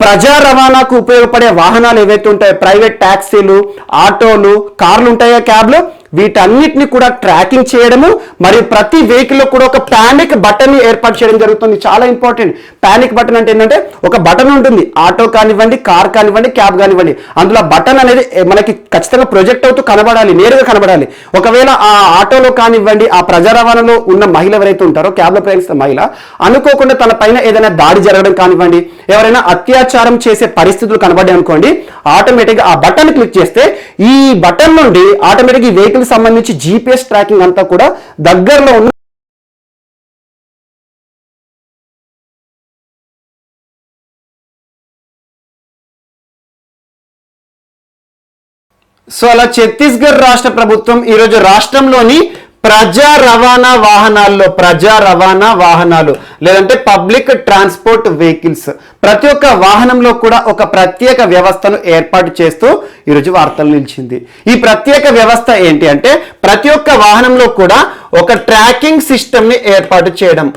ప్రజా రవాణాకు ఉపయోగపడే వాహనాలు ఏవైతే ఉంటాయో, ప్రైవేట్ ట్యాక్సీలు, ఆటోలు, కార్లు ఉంటాయో, క్యాబ్లు, వీటన్నిటిని కూడా ట్రాకింగ్ చేయడము, మరియు ప్రతి వెహికల్లో కూడా ఒక పానిక్ బటన్ ఏర్పాటు చేయడం జరుగుతుంది. చాలా ఇంపార్టెంట్. పానిక్ బటన్ అంటే ఏంటంటే ఒక బటన్ ఉంటుంది, ఆటో కానివ్వండి, కార్ కానివ్వండి, క్యాబ్ కానివ్వండి, అందులో బటన్ అనేది మనకి ఖచ్చితంగా ప్రొజెక్ట్ అవుతూ కనబడాలి, నేరుగా కనబడాలి. ఒకవేళ ఆ ఆటోలో కానివ్వండి, ఆ ప్రజా రవాణాలో ఉన్న మహిళ ఎవరైతే ఉంటారో, క్యాబ్లో ప్రయాణిస్తున్న మహిళ అనుకోకుండా తన పైన ఏదైనా దాడి జరగడం కానివ్వండి, ఎవరైనా అత్యాచారం చేసే పరిస్థితులు కనబడ్డాయి అనుకోండి, ఆటోమేటిక్గా ఆ బటన్ క్లిక్ చేస్తే ఈ బటన్ నుండి ఆటోమేటిక్ ఈ వెహికల్ సంబంధించి జీపీఎస్ ట్రాకింగ్ అంతా కూడా దగ్గరలో ఉన్న సో అలా ఛత్తీస్గఢ్ రాష్ట్ర ప్రభుత్వం ఈరోజు రాష్ట్రంలోని ప్రజా రవాణా వాహనాలు లేదంటే పబ్లిక్ ట్రాన్స్పోర్ట్ వెహికల్స్ ప్రతి ఒక్క వాహనంలో కూడా ఒక ప్రత్యేక వ్యవస్థను ఏర్పాటు చేస్తూ ఈరోజు వార్తలు నిలిచింది. ఈ ప్రత్యేక వ్యవస్థ ఏంటి అంటే ప్రతి ఒక్క వాహనంలో కూడా ఒక ట్రాకింగ్ సిస్టమ్ని ఏర్పాటు చేయడం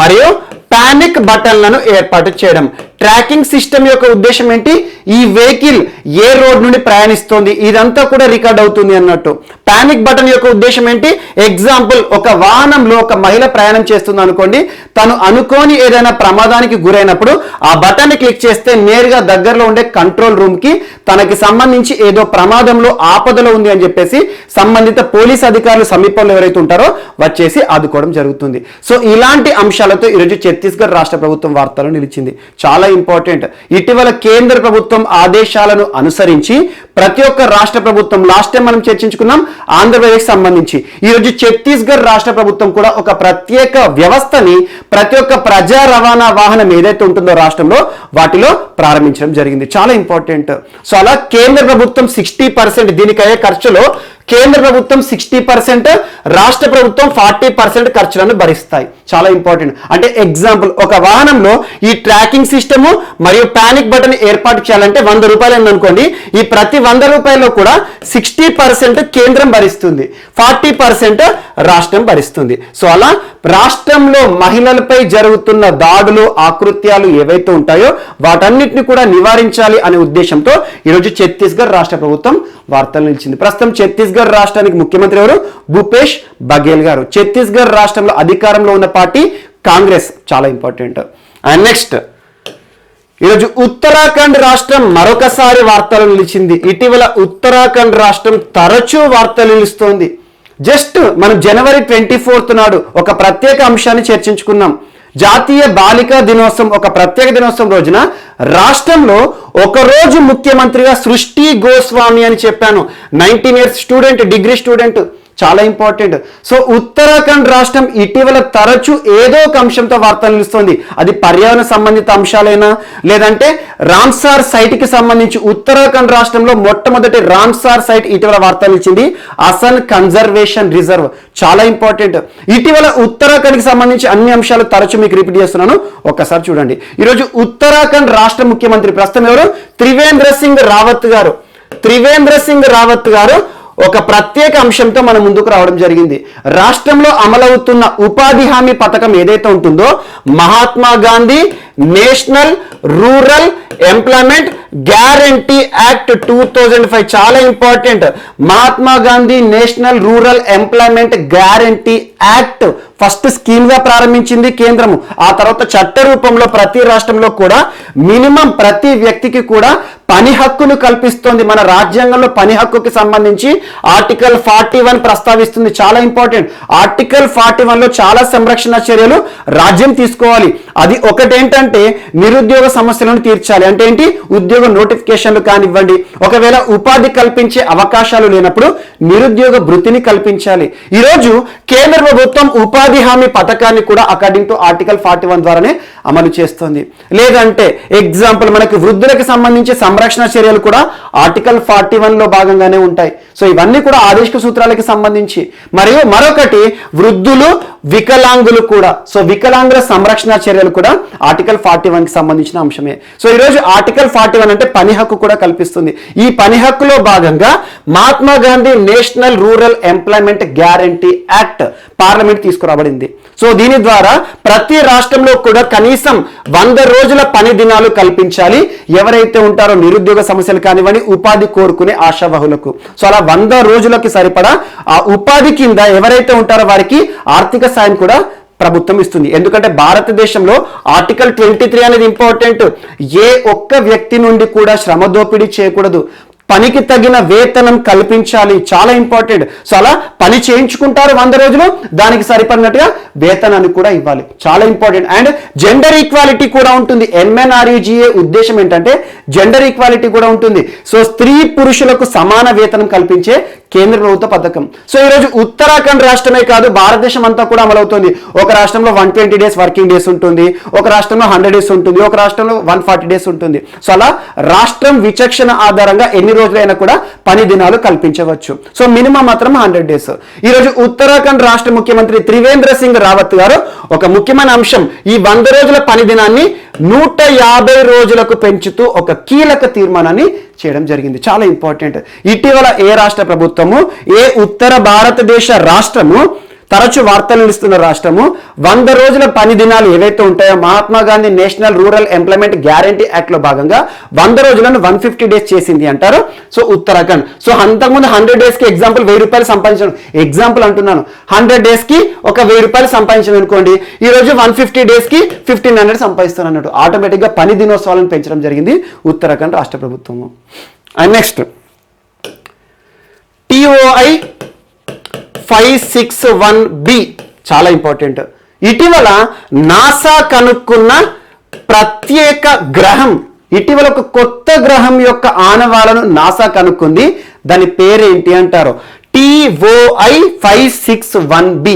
మరియు పానిక్ బటన్లను ఏర్పాటు చేయడం. ట్రాకింగ్ సిస్టమ్ యొక్క ఉద్దేశం ఏంటి? ఈ వెహికల్ ఏ రోడ్ నుండి ప్రయాణిస్తోంది ఇదంతా కూడా రికార్డ్ అవుతుంది అన్నట్టు. పానిక్ బటన్ యొక్క ఉద్దేశం ఏంటి? ఎగ్జాంపుల్, ఒక వాహనంలో ఒక మహిళ ప్రయాణం చేస్తుంది అనుకోండి, తను అనుకోని ఏదైనా ప్రమాదానికి గురైనప్పుడు ఆ బటన్ క్లిక్ చేస్తే నేరుగా దగ్గరలో ఉండే కంట్రోల్ రూమ్ కి తనకి సంబంధించి ఏదో ప్రమాదంలో ఆపదలో ఉంది అని చెప్పేసి సంబంధిత పోలీస్ అధికారులు సమీపంలో ఎవరైతే ఉంటారో వచ్చేసి ఆదుకోవడం జరుగుతుంది. సో ఇలాంటి అంశాలతో ఈరోజు ఛత్తీస్గఢ్ రాష్ట్ర ప్రభుత్వం వార్తలు నిలిచింది. చాలా ఇంపార్టెంట్. ఇటీవల కేంద్ర ప్రభుత్వం ఆదేశాలను అనుసరించి ప్రతి ఒక్క రాష్ట్ర ప్రభుత్వం, లాస్ట్ టైం మనం చర్చించుకున్నాం ఆంధ్రప్రదేశ్ సంబంధించి, ఈరోజు ఛత్తీస్గఢ్ రాష్ట్ర ప్రభుత్వం కూడా ఒక ప్రత్యేక వ్యవస్థని ప్రతి ఒక్క ప్రజా రవాణా వాహనం ఏదైతే ఉంటుందో రాష్ట్రంలో వాటిలో ప్రారంభించడం జరిగింది. చాలా ఇంపార్టెంట్. సో అలా కేంద్ర ప్రభుత్వం 60% దీనికి అయ్యే ఖర్చులో కేంద్ర ప్రభుత్వం 60%, రాష్ట్ర ప్రభుత్వం 40% ఖర్చులను భరిస్తాయి. చాలా ఇంపార్టెంట్. అంటే ఎగ్జాంపుల్, ఒక వాహనంలో ఈ ట్రాకింగ్ సిస్టము మరియు పానిక్ బటన్ ఏర్పాటు చేయాలంటే 100 రూపాయలు అనుకోండి, ఈ ప్రతి 100 రూపాయల్లో కూడా 60% కేంద్రం భరిస్తుంది, 40% రాష్ట్రం భరిస్తుంది. సో అలా రాష్ట్రంలో మహిళలపై జరుగుతున్న దాడులు, ఆకృత్యాలు ఏవైతే ఉంటాయో వాటన్నిటిని కూడా నివారించాలి అనే ఉద్దేశంతో ఈరోజు ఛత్తీస్గఢ్ రాష్ట్ర ప్రభుత్వం వార్తలు నిలిచింది. ప్రస్తుతం ఛత్తీస్గఢ్ రాష్ట్రానికి ముఖ్యమంత్రి ఎవరు? భూపేష్ బఘేల్ గారు. ఛత్తీస్గఢ్ రాష్ట్రంలో అధికారంలో ఉన్న పార్టీ కాంగ్రెస్. చాలా ఇంపార్టెంట్. అండ్ నెక్స్ట్, ఈరోజు ఉత్తరాఖండ్ రాష్ట్రం మరొకసారి వార్తలు నిలిచింది. ఇటీవల ఉత్తరాఖండ్ రాష్ట్రం తరచూ వార్తలు నిలుస్తోంది. జస్ట్ మనం జనవరి 24 నాడు ఒక ప్రత్యేక అంశాన్ని చర్చించుకున్నాం. జాతీయ బాలికా దినోత్సవం, ఒక ప్రత్యేక దినోత్సవం రోజున రాష్ట్రంలో ఒకరోజు ముఖ్యమంత్రిగా సృష్టి గోస్వామి అని చెప్పాను. 19 years స్టూడెంట్, డిగ్రీ స్టూడెంట్. చాలా ఇంపార్టెంట్. సో ఉత్తరాఖండ్ రాష్ట్రం ఇటీవల తరచూ ఏదో ఒక అంశంతో వార్తలు నిలుస్తోంది. అది పర్యావరణ సంబంధిత అంశాలైనా లేదంటే రామ్సార్ సైట్ కి సంబంధించి ఉత్తరాఖండ్ రాష్ట్రంలో మొట్టమొదటి రామ్సార్ సైట్ ఇటీవల వార్తలు ఇచ్చింది. అసన్ కన్జర్వేషన్ రిజర్వ్. చాలా ఇంపార్టెంట్. ఇటీవల ఉత్తరాఖండ్ కి సంబంధించి అన్ని అంశాలు తరచూ మీకు రిపీట్ చేస్తున్నాను, ఒక్కసారి చూడండి. ఈరోజు ఉత్తరాఖండ్ రాష్ట్ర ముఖ్యమంత్రి ప్రస్తుతం ఎవరు? త్రివేంద్ర సింగ్ రావత్ గారు ఒక ప్రత్యేక అంశంతో మన ముందుకు రావడం జరిగింది. రాష్ట్రంలో అమలవుతున్న ఉపాధి హామీ పథకం ఏదైతే ఉంటుందో, Mahatma Gandhi national rural employment guarantee act 2005. చాలా important. Mahatma Gandhi national rural employment guarantee act first scheme గా ప్రారంభించింది కేంద్రము. ఆ తర్వాత చట్ట రూపంలో ప్రతి రాష్ట్రంలో కూడా మినిమం ప్రతి వ్యక్తికి కూడా పని హక్కును కల్పిస్తోంది. మన రాజ్యాంగంలో పని హక్కుకి సంబంధించి ఆర్టికల్ 41 ప్రస్తావిస్తుంది. చాలా ఇంపార్టెంట్. ఆర్టికల్ 41 లో చాలా సంరక్షణ చర్యలు రాజ్యం తీసుకోవాలి. అది ఒకటేంటంటే నిరుద్యోగ సమస్యలను తీర్చాలి. అంటే ఏంటి? ఉద్యోగ నోటిఫికేషన్లు కానివ్వండి, ఒకవేళ ఉపాధి కల్పించే అవకాశాలు లేనప్పుడు నిరుద్యోగ భృతిని కల్పించాలి. ఈరోజు కేంద్ర ప్రభుత్వం ఉపాధి హామీ పథకాన్ని కూడా అకార్డింగ్ టు ఆర్టికల్ 41 ద్వారానే అమలు చేస్తుంది. లేదంటే ఎగ్జాంపుల్, మనకి వృద్ధులకు సంబంధించి సంరక్షణ చర్యలు కూడా ఆర్టికల్ 41 లో భాగంగానే ఉంటాయి. సో ఇవన్నీ కూడా ఆదేశిక సూత్రాలకి సంబంధించి. మరియు మరొకటి, వృద్ధులు వికలాంగులు కూడా. సో వికలాంగుల సంరక్షణ చర్యలు కూడా ఆర్టికల్ 41 కి సంబంధించిన అంశమే. సో ఈరోజు ఆర్టికల్ 41 అంటే పని హక్కు కూడా కల్పిస్తుంది. ఈ పని హక్కులో భాగంగా Mahatma Gandhi national rural employment guarantee act parliament తీసుకురాబడింది. సో దీని ద్వారా ప్రతి రాష్ట్రంలో కూడా కనీసం 100 రోజుల పని దినాలు కల్పించాలి ఎవరైతే ఉంటారో నిరుద్యోగ సమస్యలు కానివ్వండి, ఉపాధి కోరుకునే ఆశావహులకు. సో అలా 100 రోజులకి సరిపడా ఆ ఉపాధి కింద ఎవరైతే ఉంటారో వారికి ఆర్థిక సాయం కూడా ప్రభుత్వం ఇస్తుంది. ఎందుకంటే భారతదేశంలో ఆర్టికల్ 23 అనేది ఇంపార్టెంట్. ఏ ఒక్క వ్యక్తి నుండి కూడా శ్రమ దోపిడీ చేయకూడదు, పనికి తగిన వేతనం కల్పించాలి, చాలా ఇంపార్టెంట్. సో అలా పని చేయించుకుంటారు 100 రోజులు, దానికి సరిపడినట్టుగా వేతనాన్ని కూడా ఇవ్వాలి, చాలా ఇంపార్టెంట్. అండ్ జెండర్ ఈక్వాలిటీ కూడా ఉంటుంది. MNREGA ఉద్దేశం ఏంటంటే జెండర్ ఈక్వాలిటీ కూడా ఉంటుంది. సో స్త్రీ పురుషులకు సమాన వేతనం కల్పించే కేంద్ర ప్రభుత్వ పథకం. సో ఈరోజు ఉత్తరాఖండ్ రాష్ట్రమే కాదు, భారతదేశం అంతా కూడా అమలవుతుంది. ఒక రాష్ట్రంలో 120 డేస్ వర్కింగ్ డేస్ ఉంటుంది, ఒక రాష్ట్రంలో 100 డేస్ ఉంటుంది, ఒక రాష్ట్రంలో 140 డేస్ ఉంటుంది. సో అలా రాష్ట్రం విచక్షణ ఆధారంగా ఎన్ని రోజులైనా కూడా పని దినాలు కల్పించవచ్చు. సో మినిమం మాత్రం 100 డేస్. ఈరోజు ఉత్తరాఖండ్ రాష్ట్ర ముఖ్యమంత్రి త్రివేంద్ర సింగ్ రావత్ గారు ఒక ముఖ్యమైన అంశం, ఈ 100 రోజుల పని దినాన్ని 150 రోజులకు పెంచుతూ ఒక కీలక తీర్మానాన్ని చేయడం జరిగింది, చాలా ఇంపార్టెంట్. ఇటీవల ఏ రాష్ట్ర ప్రభుత్వము, ఏ ఉత్తర భారతదేశ రాష్ట్రము, తరచు వార్తలు ఇస్తున్న రాష్ట్రము 100 రోజుల పని దినాలు ఏవైతే ఉంటాయో Mahatma Gandhi national rural employment guarantee act లో భాగంగా 100 రోజులను 150 డేస్ చేసింది అంటారు. సో ఉత్తరాఖండ్. సో అంతకుముందు 100 డేస్ కి ఎగ్జాంపుల్ 1000 రూపాయలు సంపాదించడం, ఎగ్జాంపుల్ అంటున్నాను. 100 డేస్ కి ఒక 1000 రూపాయలు సంపాదించడం అనుకోండి, ఈ రోజు 150 డేస్ కి 1500 సంపాదిస్తాను అన్నట్టు. ఆటోమేటిక్ గా పని దినోత్సవాలను పెంచడం జరిగింది ఉత్తరాఖండ్ రాష్ట్ర ప్రభుత్వము. అండ్ నెక్స్ట్ TOI 561B చాలా ఇంపార్టెంట్. ఇటీవల నాసా కనుక్కున్న ప్రత్యేక గ్రహం, ఇటీవల ఒక కొత్త గ్రహం యొక్క ఆనవాలను నాసా కనుక్కుంది. దాని పేరేంటి అంటారు? TOI 561B.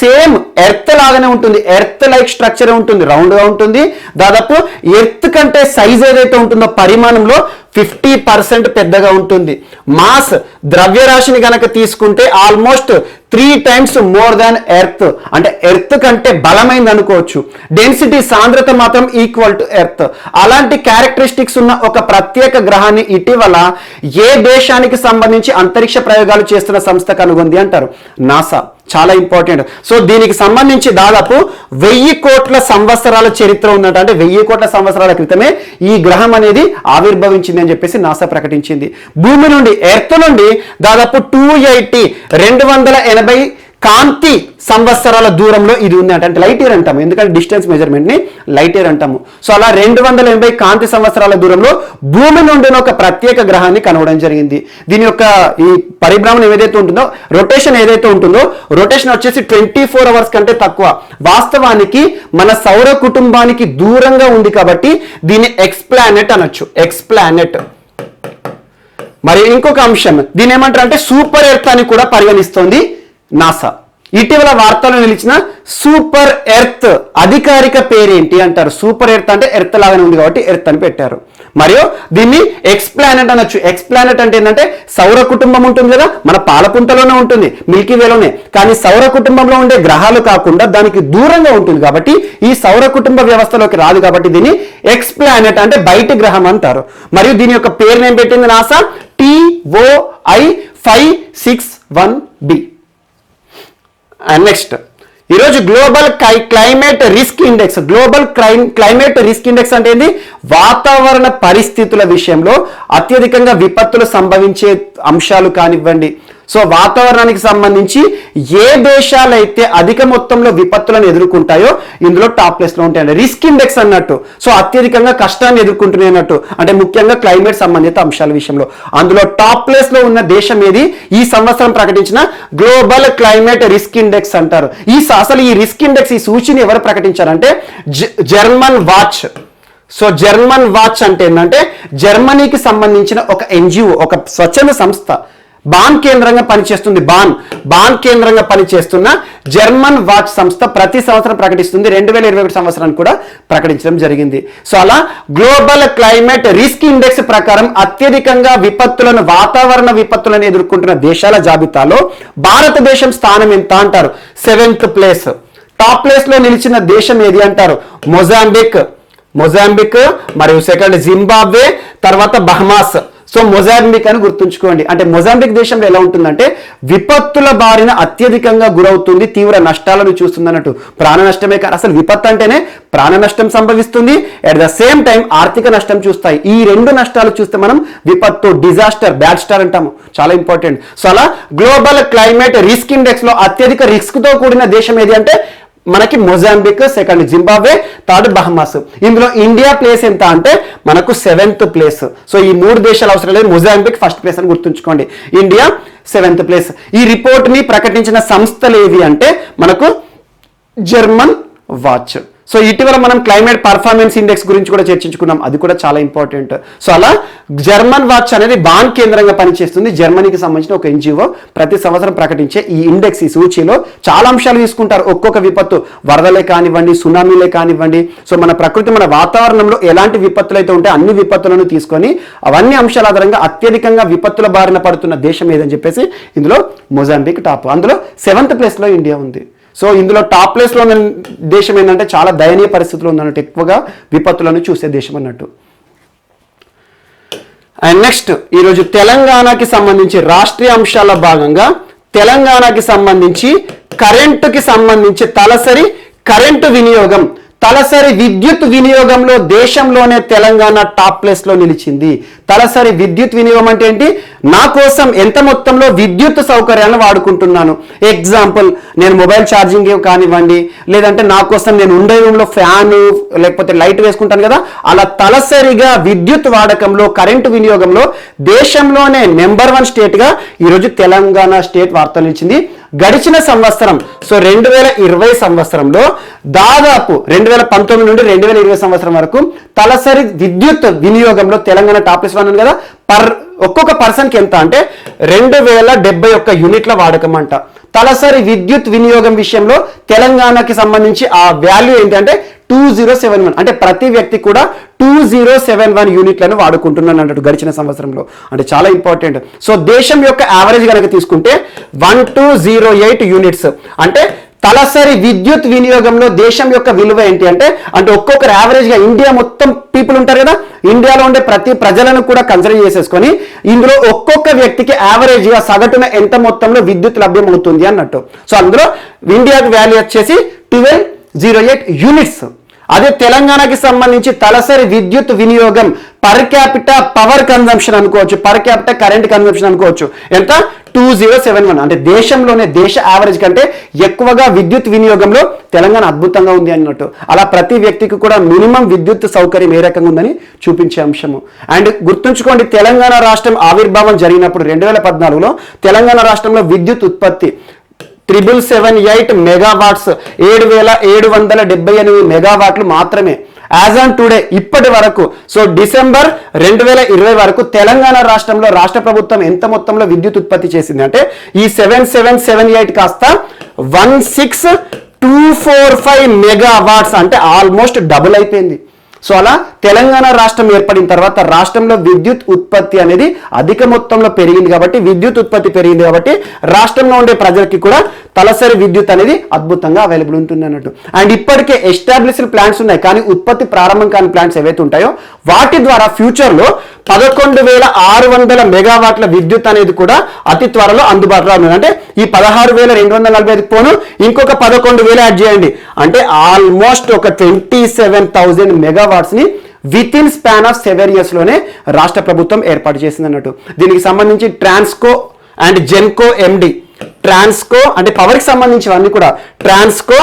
సేమ్ ఎర్త్ లాగానే ఉంటుంది, ఎర్త్ లైక్ స్ట్రక్చర్ ఉంటుంది, రౌండ్ గా ఉంటుంది. దాదాపు ఎర్త్ కంటే సైజ్ ఏదైతే ఉంటుందో పరిమాణంలో 50% పెద్దగా ఉంటుంది. మాస్ ద్రవ్యరాశిని గనక తీసుకుంటే almost 3 times more than earth, అంటే ఎర్త్ కంటే బలమైంది అనుకోవచ్చు. డెన్సిటీ సాంద్రత మాత్రం ఈక్వల్ టు ఎర్త్. అలాంటి క్యారెక్టరిస్టిక్స్ ఉన్న ఒక ప్రత్యేక గ్రహాన్ని ఇటీవల ఏ దేశానికి సంబంధించి అంతరిక్ష ప్రయోగాలు చేస్తున్న సంస్థ కనుగొంది అంటారు? నాసా. చాలా ఇంపార్టెంట్. సో దీనికి సంబంధించి దాదాపు 1000 కోట్ల సంవత్సరాల చరిత్ర ఉన్నట్టు, అంటే 1000 కోట్ల సంవత్సరాల క్రితమే ఈ గ్రహం అనేది ఆవిర్భవించింది అని చెప్పేసి నాసా ప్రకటించింది. భూమి నుండి, ఎర్త్ నుండి దాదాపు 280 కాంతి సంవత్సరాల దూరంలో ఇది ఉంది అంటే లైట్ ఇయర్ అంటాము, ఎందుకంటే డిస్టెన్స్ మెజర్మెంట్ ని లైట్ ఇయర్ అంటాము. సో అలా 280 కాంతి సంవత్సరాల దూరంలో భూమి నుండి ఒక ప్రత్యేక గ్రహాన్ని కనుగొనడం జరిగింది. దీని యొక్క ఈ పరిభ్రమణం ఏదైతే ఉంటుందో, రొటేషన్ ఏదైతే ఉంటుందో, రొటేషన్ వచ్చేసి 24 hours కంటే తక్కువ. వాస్తవానికి మన సౌర కుటుంబానికి దూరంగా ఉంది కాబట్టి దీన్ని ఎక్స్ప్లానెట్ అనొచ్చు, ఎక్స్ప్లానెట్. మరి ఇంకొక అంశం, దీని ఏమంటారు అంటే సూపర్ ఎర్త్ అని కూడా పరిగణిస్తోంది నాసా. ఇటీవల వార్తలు నిలిచిన సూపర్ ఎర్త్ అధికారిక పేరేంటి అంటారు? సూపర్ ఎర్త్ అంటే ఎర్త్ లాగానే ఉంది కాబట్టి ఎర్త్ అని పెట్టారు. మరియు దీన్ని ఎక్స్ప్లానెట్ అనొచ్చు. ఎక్స్ప్లానెట్ అంటే ఏంటంటే సౌర కుటుంబం ఉంటుంది కదా, మన పాలపుంతలోనే ఉంటుంది, మిల్కీ వేలోనే. కానీ సౌర కుటుంబంలో ఉండే గ్రహాలు కాకుండా దానికి దూరంగా ఉంటుంది కాబట్టి ఈ సౌర కుటుంబ వ్యవస్థలోకి రాదు కాబట్టి దీన్ని ఎక్స్ప్లానెట్ అంటే బయటి గ్రహం అంటారు. మరియు దీని యొక్క పేరు ఏం పెట్టింది NASA? TOI 561B. And next ఈరోజు global climate risk index. Global climate risk index అంటే ఏంది? వాతావరణ పరిస్థితుల విషయంలో అత్యధికంగా విపత్తులు సంభవించే అంశాలు కానివ్వండి, సో వాతావరణానికి సంబంధించి ఏ దేశాలైతే అధిక మొత్తంలో విపత్తులను ఎదుర్కొంటాయో ఇందులో టాప్ ప్లేస్ లో ఉంటాయండి. రిస్క్ ఇండెక్స్ అన్నట్టు. సో అత్యధికంగా కష్టాన్ని ఎదుర్కొంటున్నాయి అన్నట్టు, అంటే ముఖ్యంగా క్లైమేట్ సంబంధిత అంశాల విషయంలో. అందులో టాప్ ప్లేస్ లో ఉన్న దేశం ఏది? ఈ సంవత్సరం ప్రకటించిన గ్లోబల్ క్లైమేట్ రిస్క్ ఇండెక్స్ అంటారు. అసలు ఈ రిస్క్ ఇండెక్స్, ఈ సూచిని ఎవరు ప్రకటించారంటే German watch. So German watch అంటే ఏంటంటే జర్మనీకి సంబంధించిన ఒక NGO, ఒక స్వచ్ఛంద సంస్థ, బాన్ కేంద్రంగా పనిచేస్తుంది. బాన్ కేంద్రంగా పనిచేస్తున్న జర్మన్ వాచ్ సంస్థ ప్రతి సంవత్సరం ప్రకటిస్తుంది. 2021 సంవత్సరాన్ని కూడా ప్రకటించడం జరిగింది. సో అలా గ్లోబల్ క్లైమేట్ రిస్క్ ఇండెక్స్ ప్రకారం అత్యధికంగా విపత్తులను, వాతావరణ విపత్తులను ఎదుర్కొంటున్న దేశాల జాబితాలో భారతదేశం స్థానం ఎంత అంటారు? 7th place. టాప్ ప్లేస్ లో నిలిచిన దేశం ఏది అంటారు? మొజాంబిక్ మరియు సెకండ్ జింబాబ్వే, తర్వాత బహమాస్. సో మొజాంబిక్ అని గుర్తుంచుకోండి. అంటే మొజాంబిక్ దేశంలో ఎలా ఉంటుందంటే విపత్తుల బారిన అత్యధికంగా గురవుతుంది, తీవ్ర నష్టాలను చూస్తుంది అన్నట్టు. ప్రాణ నష్టమే కాదు, అసలు విపత్తు అంటేనే ప్రాణ నష్టం సంభవిస్తుంది, అట్ ద సేమ్ టైం ఆర్థిక నష్టం చూస్తాయి. ఈ రెండు నష్టాలు చూస్తే మనం విపత్తు, డిజాస్టర్, బ్యాడ్ స్టార్ అంటాము. చాలా ఇంపార్టెంట్. సో అలా గ్లోబల్ క్లైమేట్ రిస్క్ ఇండెక్స్ లో అత్యధిక రిస్క్ తో కూడిన దేశం ఏది అంటే మనకి Mozambique, second Zimbabwe, third Bahamas. ఇందులో ఇండియా ప్లేస్ ఎంత అంటే మనకు 7th ప్లేస్. సో ఈ 3 దేశాలు అవసరం లేదు, మొజాంబిక్ ఫస్ట్ ప్లేస్ అని గుర్తుంచుకోండి, ఇండియా 7th ప్లేస్. ఈ రిపోర్ట్ ని ప్రకటించిన సంస్థలు ఏవి అంటే మనకు జర్మన్ వాచ్. సో ఇటీవల మనం క్లైమేట్ పర్ఫార్మెన్స్ ఇండెక్స్ గురించి కూడా చర్చించుకున్నాం, అది కూడా చాలా ఇంపార్టెంట్. సో అలా జర్మన్ వాచ్ అనేది బాన్ కేంద్రంగా పనిచేస్తుంది, జర్మనీకి సంబంధించిన ఒక ఎన్జిఓ. ప్రతి సంవత్సరం ప్రకటించే ఈ ఇండెక్స్, ఈ సూచీలో చాలా అంశాలు తీసుకుంటారు. ఒక్కొక్క విపత్తు, వరదలే కానివ్వండి, సునామీలే కానివ్వండి, సో మన ప్రకృతి, మన వాతావరణంలో ఎలాంటి విపత్తులు అయితే ఉంటాయి అన్ని విపత్తులను తీసుకొని అవన్నీ అంశాల ఆధారంగా అత్యధికంగా విపత్తుల బారిన పడుతున్న దేశం ఏదని చెప్పేసి ఇందులో మొజాంబిక్ టాప్. అందులో 7th ప్లేస్ లో ఇండియా ఉంది. సో ఇందులో టాప్ ప్లేస్లో ఉన్న దేశం ఏంటంటే చాలా దయనీయ పరిస్థితులు ఉందన్నట్టు, ఎక్కువగా విపత్తులను చూసే దేశం అన్నట్టు. అండ్ నెక్స్ట్ ఈరోజు తెలంగాణకి సంబంధించి రాష్ట్రీయ అంశాల భాగంగా తెలంగాణకి సంబంధించి కరెంటుకి సంబంధించి తలసరి కరెంటు వినియోగం, తలసరి విద్యుత్ వినియోగంలో దేశంలోనే తెలంగాణ టాప్ ప్లేస్ లో నిలిచింది. తలసరి విద్యుత్ వినియోగం అంటే ఏంటి? నా కోసం ఎంత మొత్తంలో విద్యుత్ సౌకర్యాలను వాడుకుంటున్నాను. ఎగ్జాంపుల్, నేను మొబైల్ ఛార్జింగ్ కానివ్వండి, లేదంటే నా కోసం నేను ఉండే రూమ్లో ఫ్యాన్ లేకపోతే లైట్ వేసుకుంటాను కదా, అలా తలసరిగా విద్యుత్ వాడకంలో, కరెంటు వినియోగంలో దేశంలోనే నెంబర్ 1 స్టేట్ గా ఈరోజు తెలంగాణ స్టేట్ వార్తలు ఇచ్చింది. గడిచిన సంవత్సరం, సో 2020 సంవత్సరంలో దాదాపు 2019 నుండి 2020 సంవత్సరం వరకు తలసరి విద్యుత్ వినియోగంలో తెలంగాణ టాప్ ప్లేస్ అన్నాను కదా. ఒక్కొక్క పర్సన్కి ఎంత అంటే 2071 యూనిట్ల వాడకం అంట. తలసరి విద్యుత్ వినియోగం విషయంలో తెలంగాణకి సంబంధించి ఆ వాల్యూ ఏంటంటే 2071, అంటే ప్రతి వ్యక్తి కూడా 2071 యూనిట్లను వాడుకుంటున్నాను అన్నట్టు గడిచిన సంవత్సరంలో. అంటే చాలా ఇంపార్టెంట్. సో దేశం యొక్క యావరేజ్ కనుక తీసుకుంటే 1208 యూనిట్స్. అంటే తలసరి విద్యుత్ వినియోగంలో దేశం యొక్క విలువ ఏంటి అంటే ఒక్కొక్కరు యావరేజ్ గా ఇండియా మొత్తం పీపుల్ ఉంటారు కదా, ఇండియాలో ఉండే ప్రతి ప్రజలను కూడా కన్సిడర్ చేసేసుకొని ఇందులో ఒక్కొక్క వ్యక్తికి యావరేజ్ గా సగటున ఎంత మొత్తంలో విద్యుత్ లభ్యం అవుతుంది అన్నట్టు. సో అందులో ఇండియాకి వాల్యూ వచ్చేసి 1208 యూనిట్స్. అదే తెలంగాణకి సంబంధించి తలసరి విద్యుత్ వినియోగం పర్ క్యాపిటల్ పవర్ కన్జంప్షన్ అనుకోవచ్చు, పర్ క్యాపిటల్ కరెంట్ కన్జంప్షన్ అనుకోవచ్చు, ఎంత 2071. అంటే దేశంలోనే దేశ యావరేజ్ కంటే ఎక్కువగా విద్యుత్ వినియోగంలో తెలంగాణ అద్భుతంగా ఉంది అన్నట్టు. అలా ప్రతి వ్యక్తికి కూడా మినిమం విద్యుత్ సౌకర్యం ఏ రకంగా ఉందని చూపించే అంశము. అండ్ గుర్తుంచుకోండి, తెలంగాణ రాష్ట్రం ఆవిర్భావం జరిగినప్పుడు 2014లో తెలంగాణ రాష్ట్రంలో విద్యుత్ ఉత్పత్తి 778 మెగావాట్స్, 7778 మెగావాట్లు మాత్రమే. యాజ్ ఆన్ టుడే ఇప్పటి వరకు, సో డిసెంబర్ 2020 వరకు తెలంగాణ రాష్ట్రంలో రాష్ట్ర ప్రభుత్వం ఎంత మొత్తంలో విద్యుత్ ఉత్పత్తి చేసింది అంటే ఈ 7778 కాస్త 16245 మెగావాట్స్, అంటే ఆల్మోస్ట్ డబుల్ అయిపోయింది. సో అలా తెలంగాణ రాష్ట్రం ఏర్పడిన తర్వాత రాష్ట్రంలో విద్యుత్ ఉత్పత్తి అనేది అధిక మొత్తంలో పెరిగింది కాబట్టి, విద్యుత్ ఉత్పత్తి పెరిగింది కాబట్టి రాష్ట్రంలో ఉండే ప్రజలకి కూడా తలసరి విద్యుత్ అనేది అద్భుతంగా అవైలబుల్ ఉంటుంది అన్నట్టు. అండ్ ఇప్పటికే ఎస్టాబ్లిష్డ్ ప్లాంట్స్ ఉన్నాయి, కానీ ఉత్పత్తి ప్రారంభం కాని ప్లాంట్స్ ఏవైతే ఉంటాయో వాటి ద్వారా ఫ్యూచర్లో 11,600 మెగావాట్ల విద్యుత్ అనేది కూడా అతి త్వరలో అందుబాటులో ఉంది. అంటే ఈ 16,245 పోను ఇంకొక 11,000 యాడ్ చేయండి, అంటే ఆల్మోస్ట్ ఒక 27,000 మెగావాట్స్ ని with in span of 7 years లోనే రాష్ట్ర ప్రభుత్వం ఏర్పాటు చేసింది అన్నట్టు. దీనికి సంబంధించి ట్రాన్స్కో అండ్ జెన్కో ఎండి, ట్రాన్స్కో అంటే పవర్ కి సంబంధించినవన్నీ కూడా ట్రాన్స్కో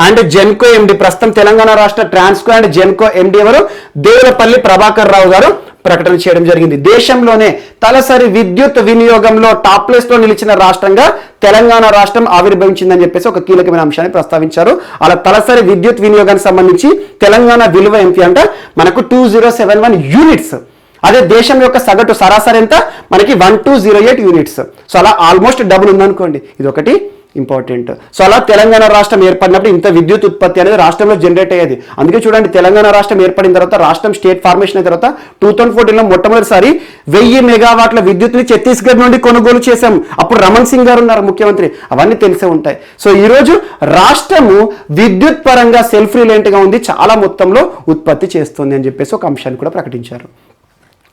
అండ్ జెన్కో ఎండి, ప్రస్తుతం తెలంగాణ రాష్ట్ర ట్రాన్స్కో అండ్ జెన్కో ఎండి ఎవరు? దేవులపల్లి ప్రభాకర్ రావు గారు ప్రకటన చేయడం జరిగింది. దేశంలోనే తలసరి విద్యుత్ వినియోగంలో టాప్ ప్లేస్ లో నిలిచిన రాష్ట్రంగా తెలంగాణ రాష్ట్రం ఆవిర్భవించిందని చెప్పేసి ఒక కీలకమైన అంశాన్ని ప్రస్తావించారు. అలా తలసరి విద్యుత్ వినియోగానికి సంబంధించి తెలంగాణ విలువ ఎంత అంటే మనకు 2071 యూనిట్స్. అదే దేశం యొక్క సగటు సరాసరి ఎంత? మనకి 1208 యూనిట్స్. సో అలా ఆల్మోస్ట్ డబుల్ ఉందనుకోండి. ఇది ఒకటి. ఇంపార్టెంట్. సో అలా తెలంగాణ రాష్ట్రం ఏర్పడినప్పుడు ఇంత విద్యుత్ ఉత్పత్తి అనేది రాష్ట్రంలో జనరేట్ అయ్యేది. అందుకే చూడండి, తెలంగాణ రాష్ట్రం ఏర్పడిన తర్వాత, రాష్ట్రం స్టేట్ ఫార్మేషన్ అయిన తర్వాత 2014లో మొట్టమొదటిసారి 1000 మెగావాట్ల విద్యుత్ని ఛత్తీస్గఢ్ నుండి కొనుగోలు చేశాం. అప్పుడు రమణ్ సింగ్ గారు ఉన్నారు ముఖ్యమంత్రి. అవన్నీ తెలిసే ఉంటాయి. సో ఈరోజు రాష్ట్రము విద్యుత్ పరంగా సెల్ఫ్ రిలయంట్గా ఉంది, చాలా మొత్తంలో ఉత్పత్తి చేస్తుంది అని చెప్పేసి ఒక అంశాన్ని కూడా ప్రకటించారు.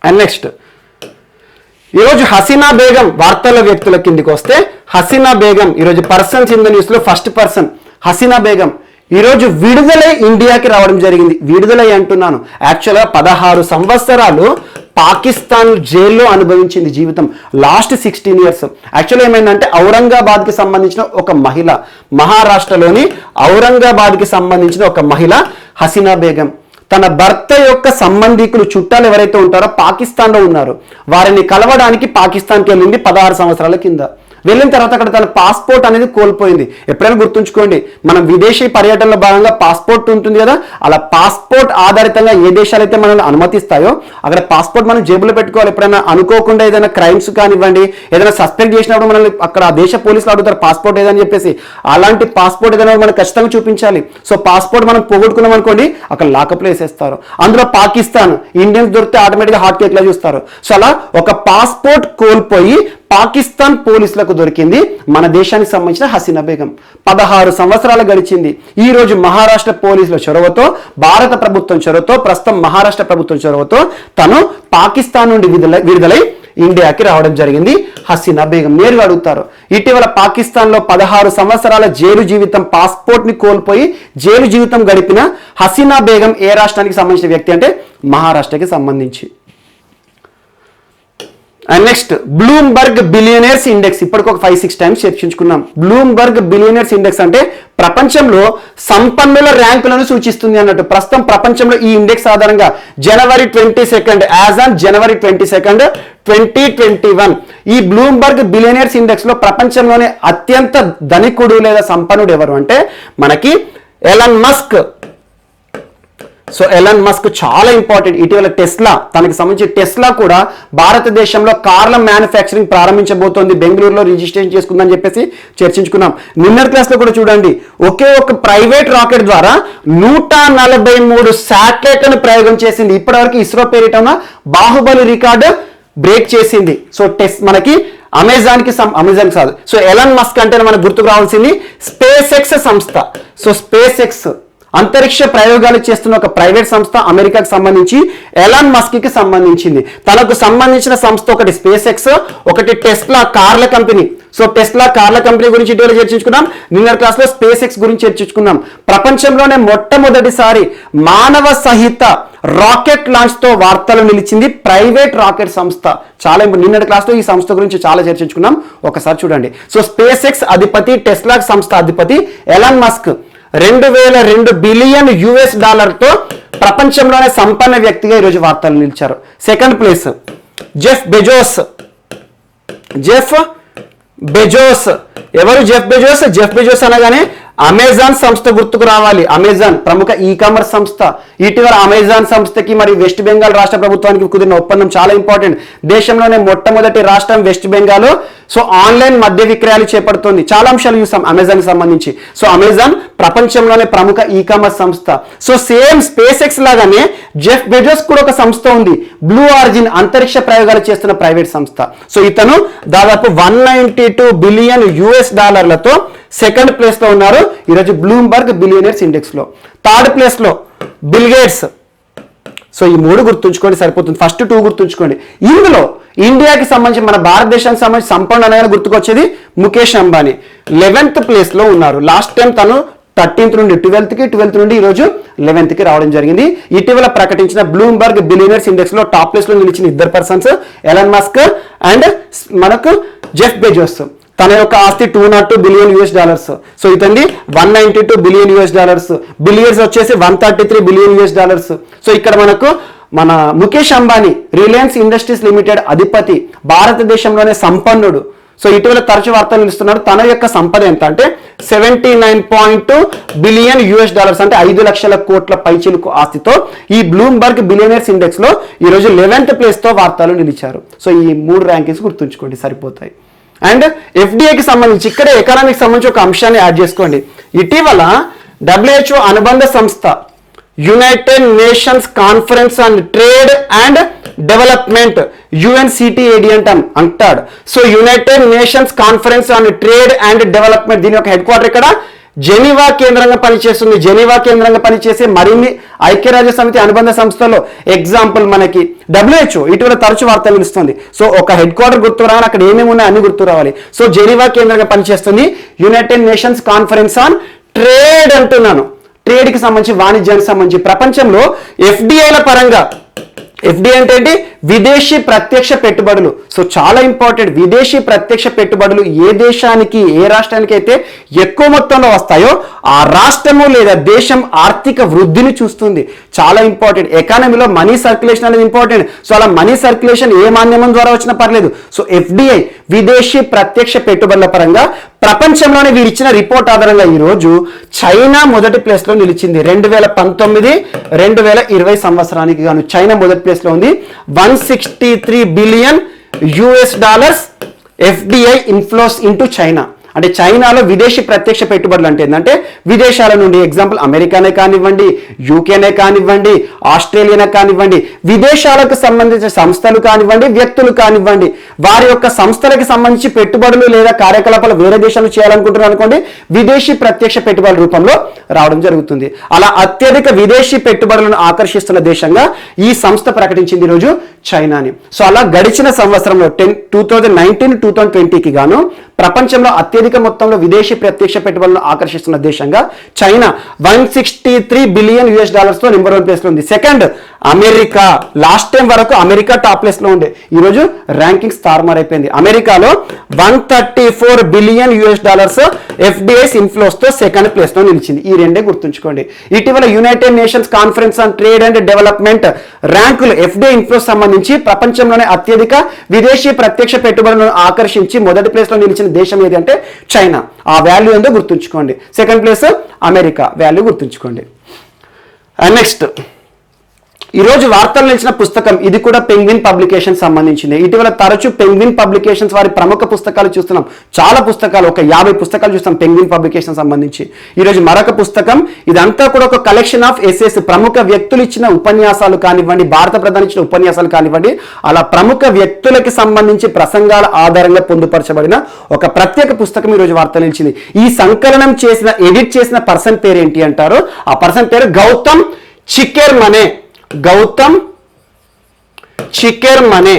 అండ్ నెక్స్ట్, ఈరోజు హసీనా బేగం వార్తల వ్యక్తుల కిందికి వస్తే, హసీనా బేగం ఈరోజు పర్సన్స్ ఇన్ ద న్యూస్లో ఫస్ట్ పర్సన్ హసీనా బేగం ఈరోజు విడుదలై ఇండియాకి రావడం జరిగింది. విడుదలై అంటున్నాను, యాక్చువల్గా 16 సంవత్సరాలు పాకిస్తాన్ జైల్లో అనుభవించింది జీవితం, లాస్ట్ 16 years. యాక్చువల్గా ఏమైందంటే, ఔరంగాబాద్కి సంబంధించిన ఒక మహిళ, మహారాష్ట్రలోని ఔరంగాబాద్కి సంబంధించిన ఒక మహిళ హసీనా బేగం తన భర్త యొక్క సంబంధికులు, చుట్టాలు ఎవరైతే ఉంటారో పాకిస్తాన్లో ఉన్నారు, వారిని కలవడానికి పాకిస్తాన్కి వెళ్ళింది 16 సంవత్సరాల కింద. వెళ్ళిన తర్వాత అక్కడ తన పాస్పోర్ట్ అనేది కోల్పోయింది. ఎప్పుడైనా గుర్తుంచుకోండి, మనం విదేశీ పర్యటనలో భాగంగా పాస్పోర్ట్ ఉంటుంది కదా, అలా పాస్పోర్ట్ ఆధారితంగా ఏ దేశాలు అయితే మనల్ని అనుమతిస్తాయో అక్కడ పాస్పోర్ట్ మనం జేబులో పెట్టుకోవాలి. ఎప్పుడైనా అనుకోకుండా ఏదైనా క్రైమ్స్ కానివ్వండి, ఏదైనా సస్పెక్ట్ చేసినప్పుడు మనల్ని అక్కడ ఆ దేశ పోలీసులు అడుగుతారు పాస్పోర్ట్ ఏదని చెప్పేసి. అలాంటి పాస్పోర్ట్ ఏదైనా మనం ఖచ్చితంగా చూపించాలి. సో పాస్పోర్ట్ మనం పోగొట్టుకున్నాం అనుకోండి, అక్కడ లాకప్లో వేసేస్తారు. అందులో పాకిస్తాన్, ఇండియన్స్ దొరికితే ఆటోమేటిక్గా హాట్ కేక్లా చూస్తారు. సో అలా ఒక పాస్పోర్ట్ కోల్పోయి పాకిస్తాన్ పోలీసులకు దొరికింది మన దేశానికి సంబంధించిన హసీనా బేగం. 16 సంవత్సరాలు గడిచింది. ఈ రోజు మహారాష్ట్ర పోలీసుల చొరవతో, భారత ప్రభుత్వం చొరవతో, ప్రస్తుతం మహారాష్ట్ర ప్రభుత్వం చొరవతో తను పాకిస్తాన్ నుండి విడుదలై ఇండియాకి రావడం జరిగింది హసీనా బేగం. నేరుగా అడుగుతారు, ఇటీవల పాకిస్తాన్లో 16 సంవత్సరాల జైలు జీవితం, పాస్పోర్ట్ ని కోల్పోయి జైలు జీవితం గడిపిన హసీనా బేగం ఏ రాష్ట్రానికి సంబంధించిన వ్యక్తి అంటే మహారాష్ట్రకి సంబంధించి. And next, Bloomberg billionaires index. ఇప్పటికి ఒక 5-6 టైమ్స్ చర్చించుకున్నాం. బ్లూంబర్గ్ బిలియనర్స్ ఇండెక్స్ అంటే ప్రపంచంలో సంపన్నుల ర్యాంకులను సూచిస్తుంది అన్నట్టు. ప్రస్తుతం ప్రపంచంలో ఈ ఇండెక్స్ ఆధారంగా January 22, యాజ్ ఆన్ January 22, 2021 ఈ బ్లూంబర్గ్ బిలియనర్స్ ఇండెక్స్ లో ప్రపంచంలోనే అత్యంత ధనికుడు లేదా సంపన్నుడు ఎవరు అంటే మనకి Elon Musk. So Elon Musk చాలా ఇంపార్టెంట్. ఇటీవల టెస్లా, తనకి సంబంధించి టెస్లా కూడా భారతదేశంలో కార్ల మ్యానుఫ్యాక్చరింగ్ ప్రారంభించబోతోంది, బెంగళూరులో రిజిస్ట్రేషన్ చేసుకుందని చెప్పేసి చర్చించుకున్నాం. నిన్నటి క్లాస్లో కూడా చూడండి, ఒకే ఒక ప్రైవేట్ రాకెట్ ద్వారా 143 శాటిలైట్లను ప్రయోగం చేసింది. ఇప్పటివరకు ఇస్రో పేరిట ఉన్న బాహుబలి రికార్డు బ్రేక్ చేసింది. సో మనకి అమెజాన్ కాదు, సో ఎలన్ మస్క్ అంటే మనకు గుర్తుకు రావాల్సింది స్పేస్ ఎక్స్ సంస్థ. సో స్పేస్ ఎక్స్ అంతరిక్ష ప్రయోగాలు చేస్తున్న ఒక ప్రైవేట్ సంస్థ, అమెరికాకు సంబంధించి, ఎలాన్ మస్క్ కి సంబంధించింది. తనకు సంబంధించిన సంస్థ ఒకటి స్పేస్ ఎక్స్, ఒకటి టెస్లా కార్ల కంపెనీ. సో టెస్లా కార్ల కంపెనీ గురించి ఇటీవల చర్చించుకున్నాం. నిన్న క్లాస్ లో స్పేస్ ఎక్స్ గురించి చర్చించుకున్నాం. ప్రపంచంలోనే మొట్టమొదటిసారి మానవ సహిత రాకెట్ లాంచ్ తో వార్తలు నిలిచింది ప్రైవేట్ రాకెట్ సంస్థ. చాలా నిన్నటి క్లాస్ లో ఈ సంస్థ గురించి చాలా చర్చించుకున్నాం, ఒకసారి చూడండి. సో స్పేస్ ఎక్స్ అధిపతి, టెస్లా సంస్థ అధిపతి ఎలాన్ మస్క్ 2002 బిలియన్ US$తో ప్రపంచంలోనే సంపన్న వ్యక్తిగా ఈరోజు వార్తలు నిలిచారు. Second place Jeff Bezos. ఎవరు జెఫ్ బెజోస్? జెఫ్ బెజోస్ అనగానే అమెజాన్ సంస్థ గుర్తుకు రావాలి. అమెజాన్ ప్రముఖ కామర్స్ సంస్థ. ఇటీవల అమెజాన్ సంస్థకి మరి వెస్ట్ బెంగాల్ రాష్ట్ర ప్రభుత్వానికి కుదిరిన ఒప్పందం చాలా ఇంపార్టెంట్. దేశంలోనే మొట్టమొదటి రాష్ట్రం వెస్ట్ బెంగాల్. సో ఆన్లైన్ మద్య విక్రయాలు చేపడుతోంది. చాలా అంశాలు చూసాం అమెజాన్ సంబంధించి. సో అమెజాన్ ప్రపంచంలోనే ప్రముఖ కామర్స్ సంస్థ. సో సేమ్ స్పేస్ ఎక్స్ లాగానే జెఫ్ బెజోస్ కూడా ఒక సంస్థ ఉంది, బ్లూ ఆరిజిన్, అంతరిక్ష ప్రయోగాలు చేస్తున్న ప్రైవేట్ సంస్థ. సో ఇతను దాదాపు 192 బిలియన్ US$లతో సెకండ్ ప్లేస్ లో ఉన్నారు ఈరోజు బ్లూంబర్గ్ బిలియనర్స్ ఇండెక్స్ లో. థర్డ్ ప్లేస్ లో బిల్ గేట్స్. సో ఈ 3 గుర్తుంచుకోండి సరిపోతుంది, ఫస్ట్ 2 గుర్తుంచుకోండి. ఇందులో ఇండియాకి సంబంధించి, మన భారతదేశానికి సంబంధించి సంపన్న అనేది గుర్తుకొచ్చేది ముఖేష్ అంబానీ. 11th ప్లేస్ లో ఉన్నారు. లాస్ట్ టైం తను 13th నుండి 12th నుండి ఈరోజు 11th రావడం జరిగింది. ఇటీవల ప్రకటించిన బ్లూంబర్గ్ బిలియనర్స్ ఇండెక్స్ లో టాప్ ప్లేస్ లో నిలిచిన 2 పర్సన్స్ ఎలన్ మస్క్ అండ్ మనకు జెఫ్ బెజోస్. తన యొక్క ఆస్తి $202 బిలియన్ US$. సో ఇతని 192 బిలియన్ US$. బిలియర్స్ వచ్చేసి 133 బిలియన్ US$. సో ఇక్కడ మనకు మన Mukesh Ambani, Reliance industries limited అధిపతి, భారతదేశంలోనే సంపన్నుడు. సో ఇటీవల తరచు వార్తలు నిలుస్తున్నారు. తన యొక్క సంపద ఎంత అంటే 79.2 బిలియన్ US$, అంటే 5 లక్షల కోట్ల పైచిలుకు ఆస్తితో ఈ బ్లూంబర్గ్ బిలియనర్స్ ఇండెక్స్ లో ఈరోజు 11th ప్లేస్ తో వార్తలు నిలిచారు. సో ఈ 3 ర్యాంకింగ్స్ గుర్తుంచుకోండి సరిపోతాయి. అండ్ ఎఫ్డిఐకి సంబంధించి ఇక్కడ ఎకానమీకి సంబంధించి ఒక అంశాన్ని యాడ్ చేసుకోండి. ఇటీవల WHO అనుబంధ సంస్థ United nations conference on trade and development, UNCTAD అంటాడు. So United nations conference on trade and development, దీని యొక్క హెడ్ క్వార్టర్ ఇక్కడ జెనీవా కేంద్రంగా పనిచేస్తుంది. జెనీవా కేంద్రంగా పనిచేసే మరిన్ని ఐక్యరాజ్య సమితి అనుబంధ సంస్థల్లో ఎగ్జాంపుల్ మనకి WHO ఇటీవల తరచు వార్తలు నిలుస్తుంది. సో ఒక హెడ్ క్వార్టర్ గుర్తు రావాలి, అక్కడ ఏమేమి ఉన్నాయి అన్ని గుర్తు రావాలి. సో జెనీవా కేంద్రంగా పనిచేస్తుంది United nations conference on trade అంటున్నాను. ట్రేడ్కి సంబంధించి, వాణిజ్యానికి సంబంధించి ప్రపంచంలో ఎఫ్డిఐల పరంగా, ఎఫ్డిఐ అంటే ఏంటి? విదేశీ ప్రత్యక్ష పెట్టుబడులు. సో చాలా ఇంపార్టెంట్. విదేశీ ప్రత్యక్ష పెట్టుబడులు ఏ దేశానికి, ఏ రాష్ట్రానికి అయితే ఎక్కువ మొత్తంలో వస్తాయో ఆ రాష్ట్రము లేదా దేశం ఆర్థిక వృద్ధిని చూస్తుంది. చాలా ఇంపార్టెంట్. ఎకానమీలో మనీ సర్క్యులేషన్ అనేది ఇంపార్టెంట్. సో అలా మనీ సర్క్యులేషన్ ఏ మాధ్యమం ద్వారా వచ్చినా పర్లేదు. సో ఎఫ్డిఐ విదేశీ ప్రత్యక్ష పెట్టుబడుల పరంగా ప్రపంచంలోనే వీరిచ్చిన రిపోర్ట్ ఆధారంగా ఈరోజు చైనా మొదటి ప్లేస్లో నిలిచింది. 2019-2020 సంవత్సరానికి గాను చైనా మొదటి ప్లేస్లో ఉంది. $163 billion FDI inflows into China. అంటే చైనాలో విదేశీ ప్రత్యక్ష పెట్టుబడులు అంటే ఏంటంటే విదేశాల నుండి, ఎగ్జాంపుల్ అమెరికానే కానివ్వండి, యూకేనే కానివ్వండి, ఆస్ట్రేలియానే కానివ్వండి, విదేశాలకు సంబంధించిన సంస్థలు కానివ్వండి, వ్యక్తులు కానివ్వండి, వారి యొక్క సంస్థలకు సంబంధించి పెట్టుబడులు లేదా కార్యకలాపాలు వేరే దేశాలు చేయాలనుకుంటున్నారు అనుకోండి, విదేశీ ప్రత్యక్ష పెట్టుబడుల రూపంలో రావడం జరుగుతుంది. అలా అత్యధిక విదేశీ పెట్టుబడులను ఆకర్షిస్తున్న దేశంగా ఈ సంస్థ ప్రకటించింది ఈరోజు చైనాని. సో అలా గడిచిన సంవత్సరంలో 2019-2020కి గాను ప్రపంచంలో అత్యధిక మొత్తంలో విదేశీ ప్రత్యక్ష పెట్టుబడులను ఆకర్షిస్తున్న దేశంగా చైనా $163 బిలియన్ తో నెంబర్ 1 ప్లేస్ లో ఉంది. Second America. లాస్ట్ టైం వరకు అమెరికా టాప్ ప్లేస్ లో ఉండే, ఈరోజు ర్యాంకింగ్స్ తారుమారు అయిపోయింది. అమెరికాలో $134 బిలియన్ ఎఫ్డిఐస్ ఇన్ఫ్లోస్ తో సెకండ్ ప్లేస్ లో నిలిచింది. ఈ రెండే గుర్తుంచుకోండి. ఇటీవల United nations conference on trade and development ర్యాంకులు ఎఫ్డిఐ ఇన్ఫ్లోస్ సంబంధించి ప్రపంచంలోనే అత్యధిక విదేశీ ప్రత్యక్ష పెట్టుబడులను ఆకర్షించి మొదటి ప్లేస్ లో నిలిచిన దేశం ఏది అంటే చైనా. ఆ వాల్యూ ఏందో గుర్తుంచుకోండి. సెకండ్ ప్లేస్ అమెరికా, వాల్యూ గుర్తుంచుకోండి. అండ్ నెక్స్ట్ ఈరోజు వార్తలు నిలిచిన పుస్తకం, ఇది కూడా పెంగ్విన్ పబ్లికేషన్ సంబంధించింది. ఇటీవల తరచూ పెంగ్విన్ పబ్లికేషన్స్ వారి ప్రముఖ పుస్తకాలు చూస్తున్నాం. చాలా పుస్తకాలు, ఒక 50 పుస్తకాలు చూస్తాం పెంగ్విన్ పబ్లికేషన్ సంబంధించి. ఈరోజు మరొక పుస్తకం, ఇదంతా కూడా ఒక కలెక్షన్ ఆఫ్ ఎస్సేస్, ప్రముఖ వ్యక్తులు ఇచ్చిన ఉపన్యాసాలు కానివ్వండి, భారత ప్రధాని ఇచ్చిన ఉపన్యాసాలు కానివ్వండి, అలా ప్రముఖ వ్యక్తులకి సంబంధించి ప్రసంగాల ఆధారంగా పొందుపరచబడిన ఒక ప్రత్యేక పుస్తకం ఈరోజు వార్తలు నిలిచింది. ఈ సంకలనం చేసిన, ఎడిట్ చేసిన పర్సన్ పేరు ఏంటి అంటారు? ఆ పర్సన్ పేరు గౌతమ్ చికెర్మనే. గౌతమ్ చికెర్మనే.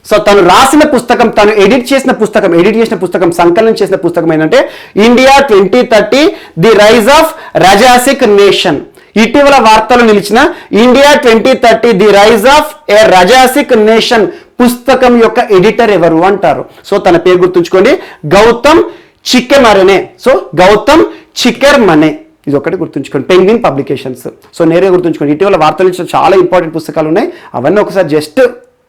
సో తను రాసిన పుస్తకం, తను ఎడిట్ చేసిన పుస్తకం, సంకలనం చేసిన పుస్తకం ఏంటంటే India 2030 the rise of Rajasik nation. ఇటీవల వార్తలు నిలిచిన India 2030 the rise of a Rajasik nation పుస్తకం యొక్క ఎడిటర్ ఎవరు అంటారు? సో తన పేరు గుర్తుంచుకోండి, గౌతమ్ చికెర్మనే. సో గౌతమ్ చికెర్మనే, ఇది ఒకటి గుర్తుంచుకోండి. Penguin publications. సో నేరుగా గుర్తుంచుకోండి. ఇటీవల వార్తలు ఇచ్చిన చాలా ఇంపార్టెంట్ పుస్తకాలు ఉన్నాయి. అవన్నీ ఒకసారి జస్ట్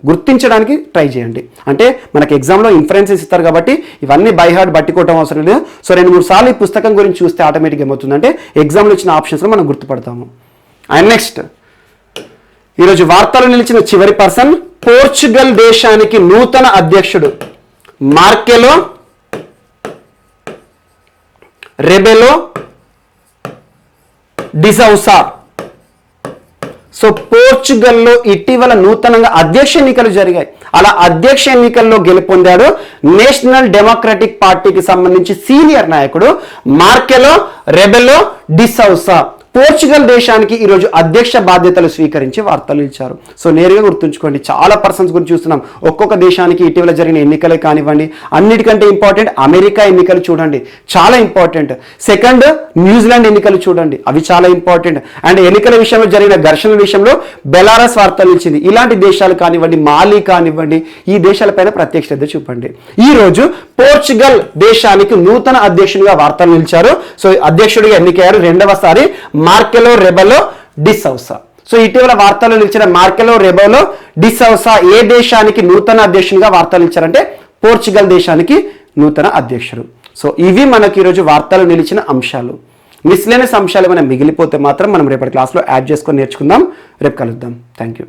గుర్తించడానికి ట్రై చేయండి. అంటే మనకి ఎగ్జామ్లో ఇన్ఫరెన్సెస్ ఇస్తారు కాబట్టి ఇవన్నీ బై హార్ట్ బట్టికోవటం అవసరం లేదు. సో 2-3 సార్లు ఈ పుస్తకం గురించి చూస్తే ఆటోమేటిక్గా ఏమవుతుందంటే ఎగ్జామ్లో ఇచ్చిన ఆప్షన్స్లో మనం గుర్తుపడతాము. అండ్ నెక్స్ట్ ఈరోజు వార్తలు నిలిచిన చివరి పర్సన్, పోర్చుగల్ దేశానికి నూతన అధ్యక్షుడు మార్కెలో రెబెలో డిసౌసా. సో పోర్చుగల్లో ఇటీవల నూతనంగా అధ్యక్ష ఎన్నికలు జరిగాయి. అలా అధ్యక్ష ఎన్నికల్లో గెలుపొందాడు నేషనల్ డెమోక్రటిక్ పార్టీకి సంబంధించి సీనియర్ నాయకుడు మార్కెలో రెబెలో డిసౌసా. పోర్చుగల్ దేశానికి ఈరోజు అధ్యక్ష బాధ్యతలు స్వీకరించి వార్తలు ఇచ్చారు. సో నేరుగా గుర్తుంచుకోండి. చాలా పర్సన్స్ గురించి చూస్తున్నాం. ఒక్కొక్క దేశానికి ఇటీవల జరిగిన ఎన్నికలే కానివ్వండి, అన్నిటికంటే ఇంపార్టెంట్ అమెరికా ఎన్నికలు చూడండి, చాలా ఇంపార్టెంట్. సెకండ్ న్యూజిలాండ్ ఎన్నికలు చూడండి, అవి చాలా ఇంపార్టెంట్. అండ్ ఎన్నికల విషయంలో జరిగిన ఘర్షణల విషయంలో బెలారస్ వార్తలు ఇచ్చింది. ఇలాంటి దేశాలు కానివ్వండి, మాలి కానివ్వండి, ఈ దేశాలపైన ప్రత్యేక శ్రద్ధ చూపండి. ఈ రోజు పోర్చుగల్ దేశానికి నూతన అధ్యక్షుడిగా వార్తలు నిలిచారు. సో అధ్యక్షుడిగా ఎన్నికయ్యారు రెండవసారి మార్కెలో రెబెలో డిసౌసా. సో ఇటీవల వార్తలు నిలిచిన మార్కెలో రెబెలో డిసౌసా ఏ దేశానికి నూతన అధ్యక్షునిగా వార్తలు ఇచ్చారంటే పోర్చుగల్ దేశానికి నూతన అధ్యక్షుడు. సో ఇవి మనకి ఈరోజు వార్తలు నిలిచిన అంశాలు. మిస్లేనియస్ అంశాలు ఏమైనా మిగిలిపోతే మాత్రం మనం రేపటి క్లాస్లో యాడ్ చేసుకొని నేర్చుకుందాం. రేపు కలుద్దాం. Thank you.